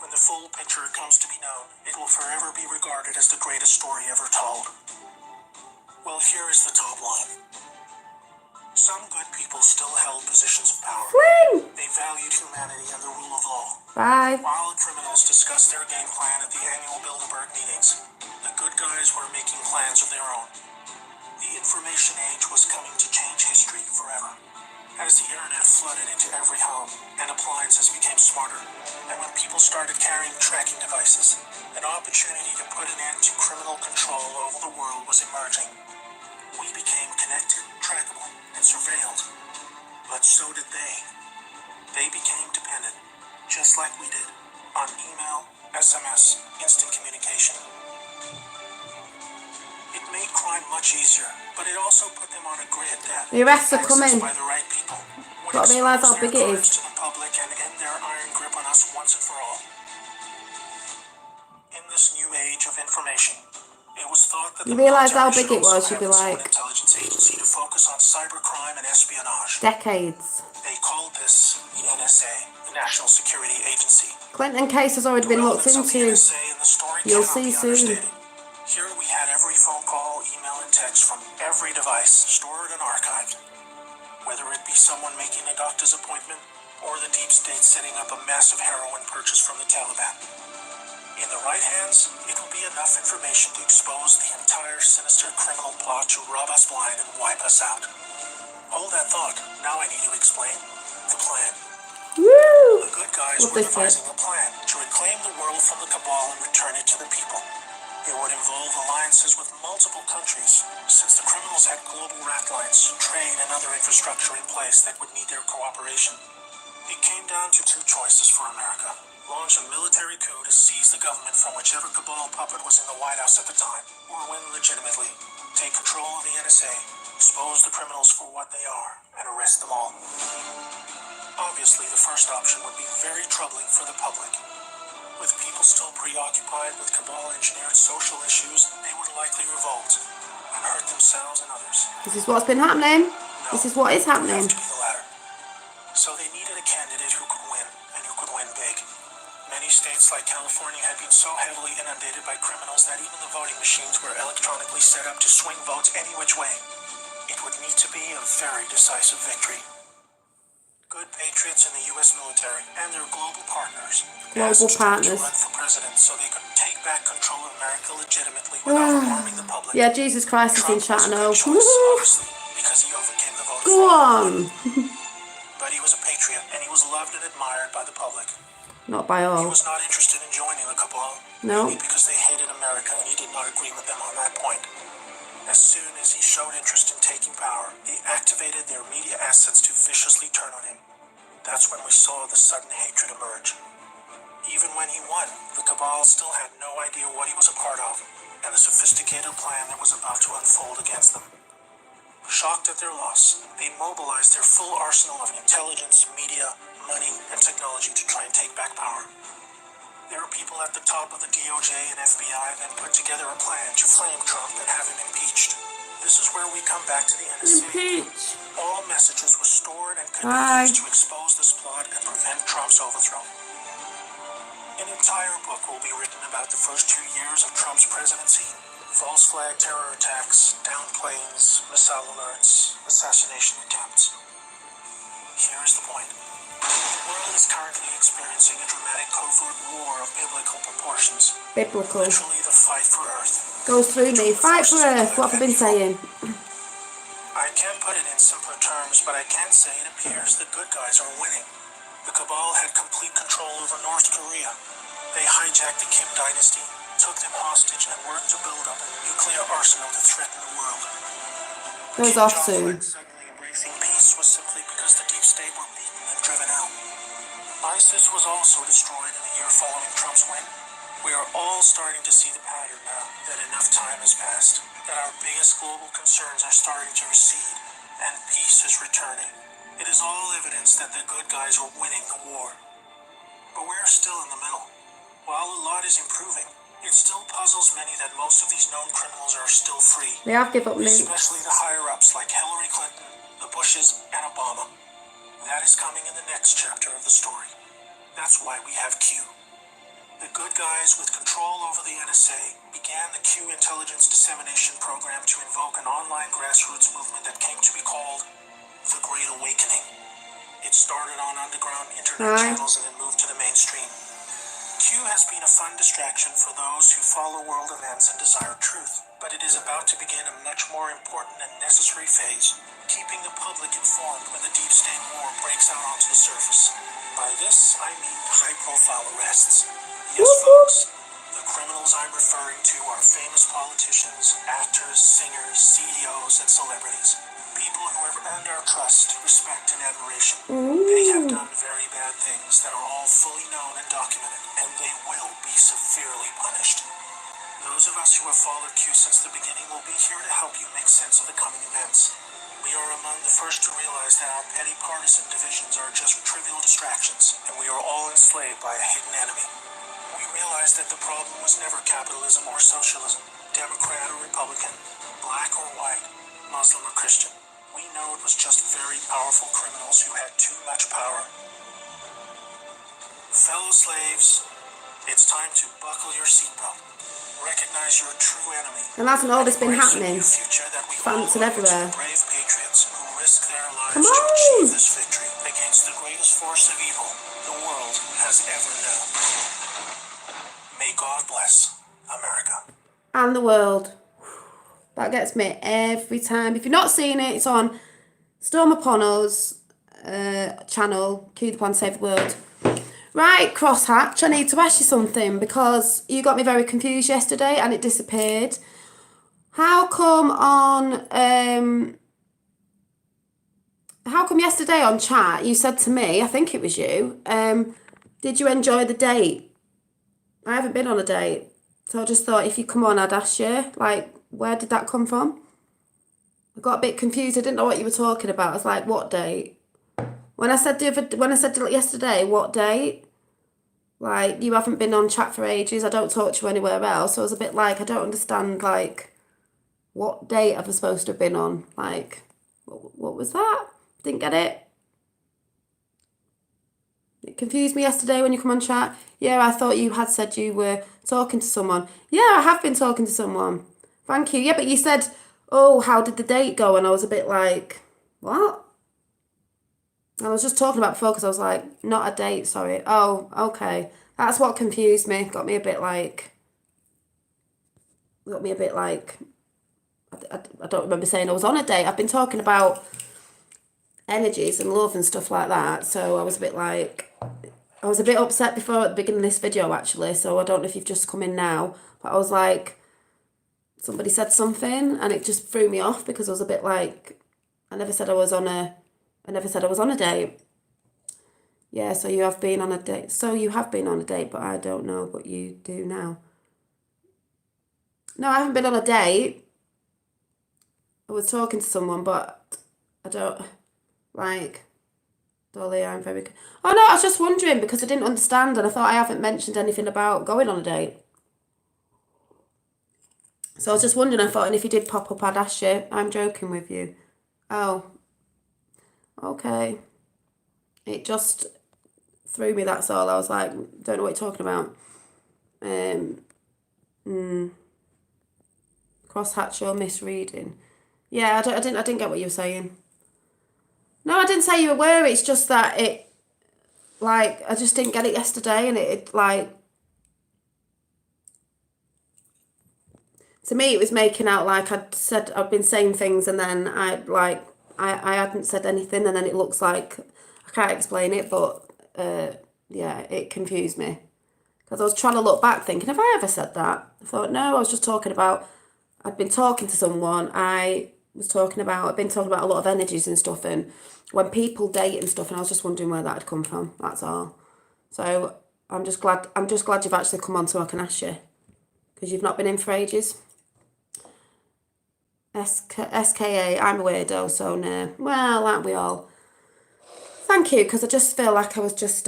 Speaker 2: When the full picture comes to be known, it will forever be regarded as the greatest story ever told. Well, here is the top line. Some good people still held positions of power.
Speaker 1: Swing!
Speaker 2: They valued humanity and the rule of law.
Speaker 1: Bye.
Speaker 2: While the criminals discussed their game plan at the annual Bilderberg meetings, the good guys were making plans of their own. The information age was coming to change history forever. As the internet flooded into every home and appliances became smarter, and when people started carrying tracking devices, an opportunity to put an end to criminal control over the world was emerging. We became connected, trackable, and surveilled. But so did they. They became dependent, just like we did, on email, SMS, instant communication. It made crime much easier, but it also put them on a grid that,
Speaker 1: The arrests are
Speaker 2: accessed
Speaker 1: coming.
Speaker 2: by the right people, would
Speaker 1: Gotta realise how
Speaker 2: expose
Speaker 1: big
Speaker 2: their
Speaker 1: it
Speaker 2: crimes
Speaker 1: is.
Speaker 2: to the public and end their iron grip on us once and for all. In this new age of information, it was thought that
Speaker 1: You
Speaker 2: the
Speaker 1: realise how
Speaker 2: military
Speaker 1: big it
Speaker 2: should also
Speaker 1: was, you'd
Speaker 2: have
Speaker 1: be
Speaker 2: its own
Speaker 1: like,
Speaker 2: intelligence agency to focus on cybercrime and espionage.
Speaker 1: decades.
Speaker 2: They called this the NSA, the National Security Agency.
Speaker 1: Clinton case has already
Speaker 2: The
Speaker 1: been looked
Speaker 2: relevance of the
Speaker 1: into.
Speaker 2: NSA and the story
Speaker 1: You'll
Speaker 2: cannot
Speaker 1: see
Speaker 2: be
Speaker 1: soon.
Speaker 2: understated. Here we had every phone call, email, and text from every device stored and archived. Whether it be someone making a doctor's appointment or the deep state setting up a massive heroin purchase from the Taliban. In the right hands, it will be enough information to expose the entire sinister criminal plot to rob us blind and wipe us out. Hold that thought. Now I need to explain the plan.
Speaker 1: Woo!
Speaker 2: The good guys
Speaker 1: Love
Speaker 2: were
Speaker 1: this
Speaker 2: devising a plan to reclaim the world from the cabal and return it to the people. It would involve alliances with multiple countries, since the criminals had global rat lines, trade, and other infrastructure in place that would need their cooperation. It came down to two choices for America. Launch a military coup to seize the government from whichever cabal puppet was in the White House at the time, or win legitimately, take control of the NSA, expose the criminals for what they are, and arrest them all. Obviously, the first option would be very troubling for the public. With people still preoccupied with cabal-engineered social issues, they would likely revolt and hurt themselves and others.
Speaker 1: This is what's been happening.
Speaker 2: No,
Speaker 1: This is what is
Speaker 2: it would
Speaker 1: happening.
Speaker 2: have to be the latter. So they needed a candidate who could win, and who could win big. Many states like California had been so heavily inundated by criminals that even the voting machines were electronically set up to swing votes any which way. It would need to be a very decisive victory. Good patriots in the U.S. military and their global partners asked Trump to run for president so they could take back control of America legitimately without alarming the public.
Speaker 1: Yeah, Jesus Christ is in
Speaker 2: Trump
Speaker 1: chat
Speaker 2: was a
Speaker 1: now.
Speaker 2: good choice, obviously, because he overcame the vote of
Speaker 1: Go on.
Speaker 2: But he was a patriot, and he was loved and admired by the public.
Speaker 1: Not by
Speaker 2: He
Speaker 1: all.
Speaker 2: was not interested in joining the cabal,
Speaker 1: No.
Speaker 2: mainly because they hated America, and he did not agree with them on that point. As soon as he showed interest in taking power, they activated their media assets to viciously turn on him. That's when we saw the sudden hatred emerge. Even when he won, the cabal still had no idea what he was a part of, and the sophisticated plan that was about to unfold against them. Shocked at their loss, they mobilized their full arsenal of intelligence, media, money, and technology to try and take back power. There are people at the top of the DOJ and FBI that put together a plan to flame Trump and have him impeached. This is where we come back to the NSA.
Speaker 1: Impeach.
Speaker 2: All messages were stored and could be used to expose this plot and prevent Trump's overthrow. An entire book will be written about the first 2 years of Trump's presidency. False flag terror attacks, downed planes, missile alerts, assassination attempts. Here is the point. The world is currently experiencing a dramatic covert war of biblical proportions.
Speaker 1: Biblical.
Speaker 2: Literally the fight for Earth.
Speaker 1: Goes through me. Fight for Earth. What have I been saying?
Speaker 2: I can't put it in simpler terms, but I can say it appears the good guys are winning. The cabal had complete control over North Korea. They hijacked the Kim dynasty, took them hostage, and worked to build up a nuclear arsenal to threaten the world.
Speaker 1: Goes
Speaker 2: Kim
Speaker 1: off
Speaker 2: Jong-un
Speaker 1: soon.
Speaker 2: suddenly embracing peace was simply because the deep state were beaten and driven out. ISIS was also destroyed in the year following Trump's win. We are all starting to see the pattern now that enough time has passed, that our biggest global concerns are starting to recede, and peace is returning. It is all evidence that the good guys are winning the war. But we're still in the middle. While a lot is improving, it still puzzles many that most of these known criminals are still free.
Speaker 1: They have given up me.
Speaker 2: Especially the higher-ups like Hillary Clinton, the Bushes, and Obama. That is coming in the next chapter of the story. That's why we have Q. The good guys with control over the NSA began the Q Intelligence Dissemination Program to invoke an online grassroots movement that came to be called the Great Awakening. It started on underground internet channels and then moved to the mainstream. Q has been a fun distraction for those who follow world events and desire truth, but it is about to begin a much more important and necessary phase, keeping the public informed when the deep state war breaks out onto the surface. By this, I mean high-profile arrests. Yes, folks, the criminals I'm referring to are famous politicians, actors, singers, CEOs, and celebrities. People who have earned our trust, respect, and admiration. They have done very bad things that are all fully known and documented, and they will be severely punished. Those of us who have followed Q since the beginning will be here to help you make sense of the coming events. We are among the first to realize that our petty partisan divisions are just trivial distractions, and we are all enslaved by a hidden enemy. We realize that the problem was never capitalism or socialism, Democrat or Republican, black or white, Muslim or Christian. We know it was just very powerful criminals who had too much power. Fellow slaves, it's time to buckle your seatbelt. Recognize your true enemy.
Speaker 1: And hasn't all this been
Speaker 2: Embrace a
Speaker 1: happening?
Speaker 2: new future that we
Speaker 1: Fancy
Speaker 2: all owe to
Speaker 1: everywhere.
Speaker 2: brave patriots who risk their lives
Speaker 1: Come
Speaker 2: to achieve
Speaker 1: on!
Speaker 2: this victory against the greatest force of evil the world has ever known. May God bless America.
Speaker 1: And the world. That gets me every time. If you've not seen it, it's on Storm Upon Us channel, Cue the Pond Save the World. Right, Crosshatch, I need to ask you something because you got me very confused yesterday and it disappeared. How come yesterday on chat you said to me, I think it was you, did you enjoy the date? I haven't been on a date. So I just thought if you come on, I'd ask you, like, where did that come from? I got a bit confused. I didn't know what you were talking about. I was like, what date? When I said yesterday, what date? Like, you haven't been on chat for ages. I don't talk to you anywhere else. So I was a bit like, I don't understand, like, what date am I supposed to have been on? Like, what was that? Didn't get it. It confused me yesterday when you come on chat. Yeah, I thought you had said you were talking to someone. Yeah, I have been talking to someone. Thank you. Yeah, but you said, oh, how did the date go? And I was a bit like, what? I was just talking about before because I was like, not a date, sorry. Oh, okay. That's what confused me. Got me a bit like, I don't remember saying I was on a date. I've been talking about energies and love and stuff like that. So I was a bit like, I was a bit upset before at the beginning of this video actually. So I don't know if you've just come in now, but I was like, somebody said something and it just threw me off because I was a bit like, I never said I was on a date. Yeah, so you have been on a date. So you have been on a date, but I don't know what you do now. No, I haven't been on a date. I was talking to someone, but I don't, like, Dolly, I'm very... Oh, no, I was just wondering because I didn't understand and I thought I haven't mentioned anything about going on a date. So I was just wondering, I thought, and if you did pop up, I'd ask you. I'm joking with you. Oh, okay. It just threw me, that's all. I was like, don't know what you're talking about. Crosshatch or misreading. Yeah, I didn't get what you were saying. No, I didn't say you were. It's just that it, like, I just didn't get it yesterday, and it like, to me, it was making out like I'd been saying things, and then I hadn't said anything, and then it looks like I can't explain it, but yeah, it confused me because I was trying to look back, thinking, have I ever said that? I thought no, I was just talking about. I'd been talking to someone. I'd been talking about a lot of energies and stuff, and when people date and stuff, and I was just wondering where that had come from. That's all. So I'm just glad you've actually come on so I can ask you because you've not been in for ages. SKA, I'm a weirdo, so no. Well, aren't we all? Thank you, because I just feel like I was just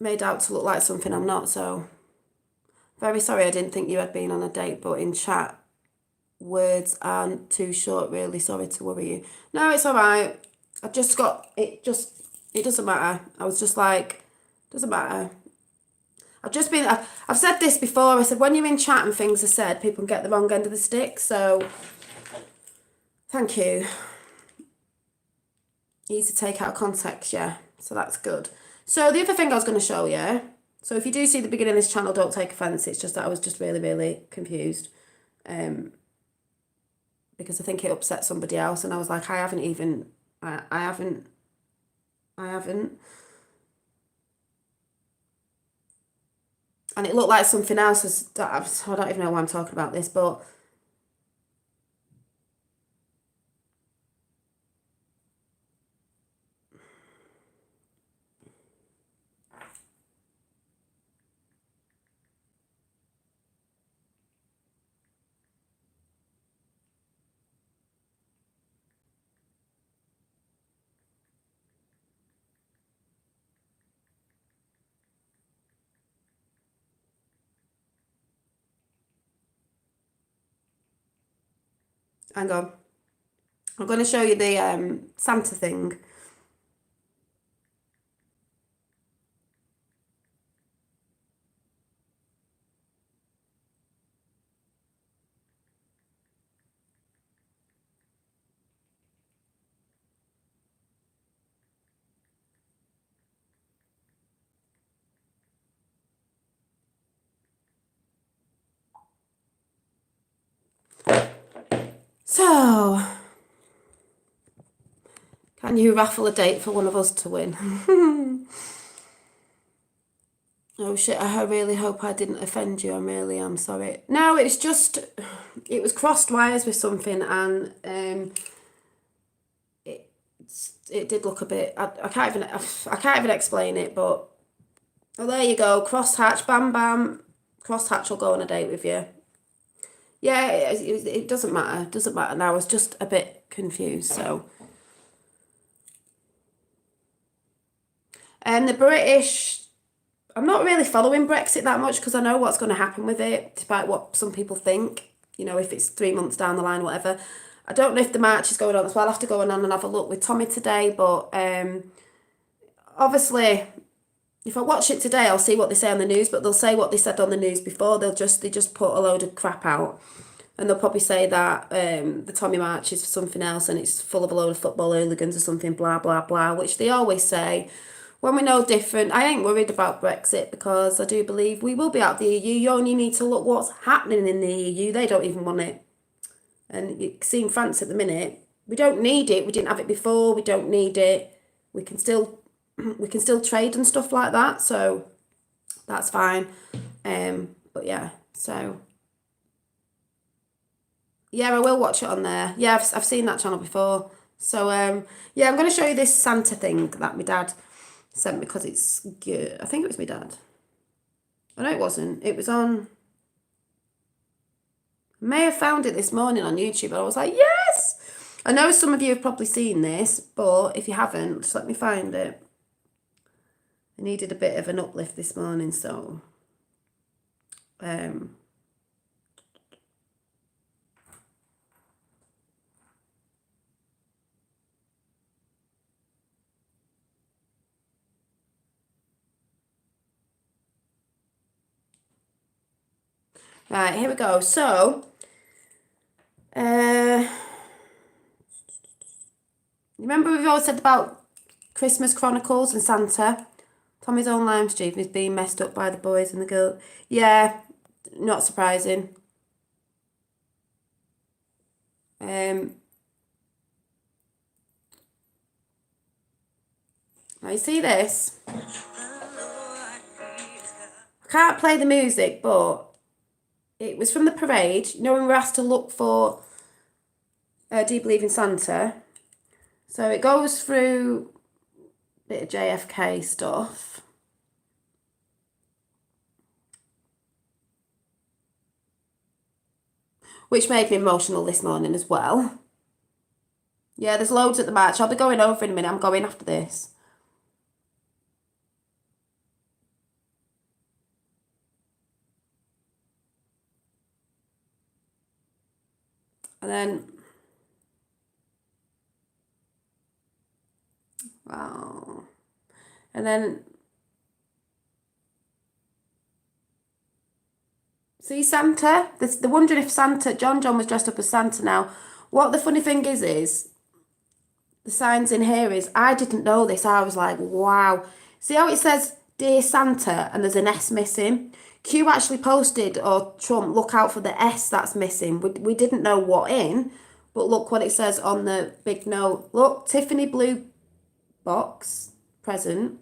Speaker 1: made out to look like something I'm not, so very sorry I didn't think you had been on a date, but in chat, words aren't too short, really sorry to worry you. No, it's all right. It doesn't matter. I was just like, doesn't matter. I've said this before. I said when you're in chat and things are said, people can get the wrong end of the stick. So, thank you. Easy to take out of context, yeah. So that's good. So the other thing I was going to show you. So if you do see the beginning of this channel, don't take offence. It's just that I was just really, really confused. Because I think it upset somebody else. And I was like, I haven't. And it looked like something else. I don't even know why I'm talking about this, but... Hang on. I'm going to show you the Santa thing. So, can you raffle a date for one of us to win? Oh shit, I really hope I didn't offend you. I am sorry. No, it's just, it was crossed wires with something and it did look a bit, I can't even explain it, but, oh, there you go, crosshatch, bam bam, crosshatch will go on a date with you. Yeah, it doesn't matter now. I was just a bit confused, so. And the British, I'm not really following Brexit that much because I know what's going to happen with it, despite what some people think, you know, if it's 3 months down the line, whatever. I don't know if the march is going on as well. I'll have to go on and have a look with Tommy today, but obviously, if I watch it today, I'll see what they say on the news, but they'll say what they said on the news before. They just put a load of crap out. And they'll probably say that the Tommy March is for something else and it's full of a load of football hooligans or something, blah, blah, blah, which they always say. When we know different, I ain't worried about Brexit because I do believe we will be out of the EU. You only need to look what's happening in the EU. They don't even want it. And you see in France at the minute, we don't need it. We didn't have it before. We don't need it. We can still trade and stuff like that. So that's fine. But yeah, so... Yeah, I will watch it on there. Yeah, I've seen that channel before. So, yeah, I'm going to show you this Santa thing that my dad sent me because it's good. I think it was my dad. Oh, no, it wasn't. It was on... I may have found it this morning on YouTube, but I was like, yes! I know some of you have probably seen this, but if you haven't, just let me find it. I needed a bit of an uplift this morning, so... Right, here we go. So, remember we've always said about Christmas Chronicles and Santa? Tommy's own Lime Stream is being messed up by the boys and the girl. Yeah, not surprising. Now you see this? I can't play the music, but it was from the parade. You know when we were asked to look for Do You Believe in Santa? So it goes through a bit of JFK stuff. Which made me emotional this morning as well. Yeah, there's loads at the march. I'll be going over in a minute. I'm going after this. And then... Wow. And then... See Santa? They're wondering if Santa, John was dressed up as Santa now. What the funny thing is the signs in here is, I didn't know this. I was like, wow. See how it says, Dear Santa, and there's an S missing? Q actually posted, or Trump, look out for the S that's missing. We didn't know what in, but look what it says on the big note. Look, Tiffany blue box, present.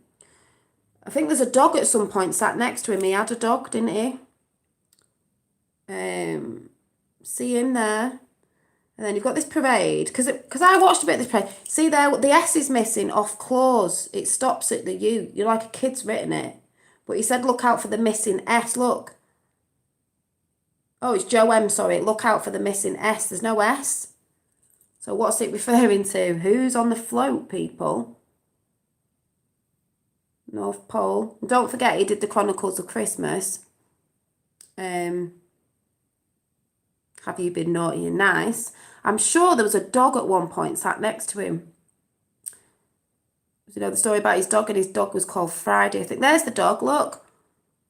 Speaker 1: I think there's a dog at some point sat next to him. He had a dog, didn't he? See him there. And then you've got this parade, because I watched a bit of this parade. See there, the S is missing off clause. It stops at the U. You're like a kid's written it. But he said look out for the missing S, look. Oh, it's Joe M, sorry. Look out for the missing S. There's no S. So what's it referring to? Who's on the float, people? North Pole. Don't forget he did the Chronicles of Christmas. Have you been naughty and nice? I'm sure there was a dog at one point sat next to him. You know the story about his dog, and his dog was called Friday. I think there's the dog, look,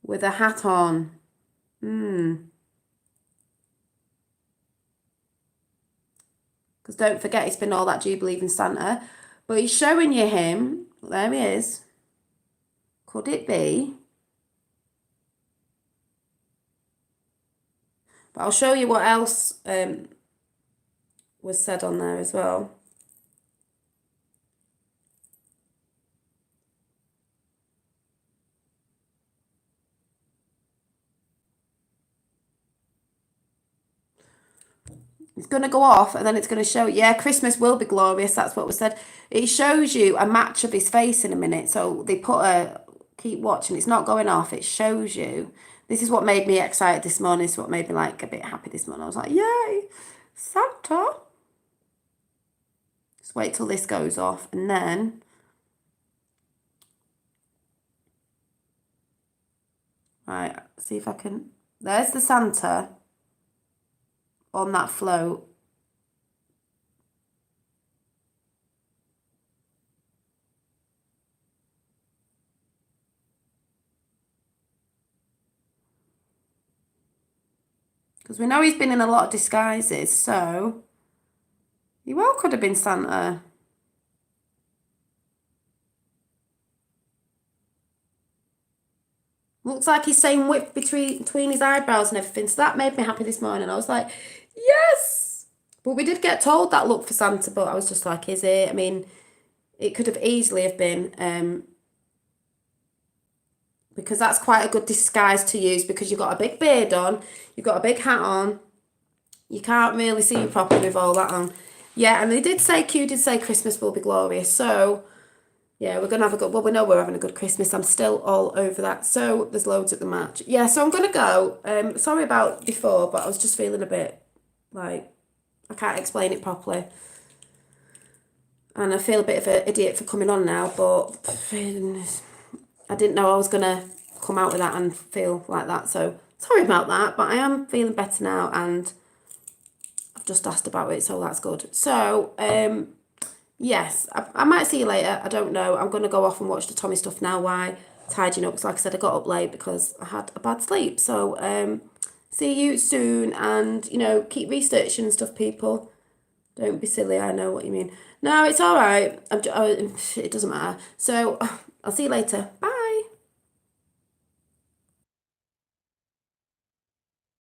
Speaker 1: with a hat on. Because don't forget, it's been all that, do you believe in Santa? But he's showing you him. There he is. Could it be? But I'll show you what else was said on there as well. It's going to go off and then it's going to show, yeah, Christmas will be glorious. That's what was said. It shows you a match of his face in a minute. So they put a, keep watching. It's not going off. It shows you. This is what made me excited this morning. It's what made me like a bit happy this morning. I was like, yay, Santa. Just wait till this goes off and then. Right, see if I can. There's the Santa on that float. Because we know he's been in a lot of disguises, so he well could have been Santa. Looks like he's saying whip between his eyebrows and everything. So that made me happy this morning. I was like, yes! But we did get told that look for Santa, but I was just like, is it? I mean, it could have easily have been, because that's quite a good disguise to use, because you've got a big beard on, you've got a big hat on, you can't really see you properly with all that on. Yeah, and they did say, Q did say Christmas will be glorious, so yeah, we're going to have a good, well, we know we're having a good Christmas. I'm still all over that. So there's loads at the match. Yeah, so I'm going to go. Sorry about before, but I was just feeling a bit like I can't explain it properly. And I feel a bit of an idiot for coming on now, but I didn't know I was going to come out with that and feel like that. So sorry about that, but I am feeling better now and I've just asked about it, so that's good. So, yes, I might see you later. I don't know. I'm going to go off and watch the Tommy stuff now. Why? Tidying up. Because like I said, I got up late because I had a bad sleep. So, see you soon. And, you know, keep researching and stuff, people. Don't be silly. I know what you mean. No, it's all right. It doesn't matter. So, I'll see you later. Bye.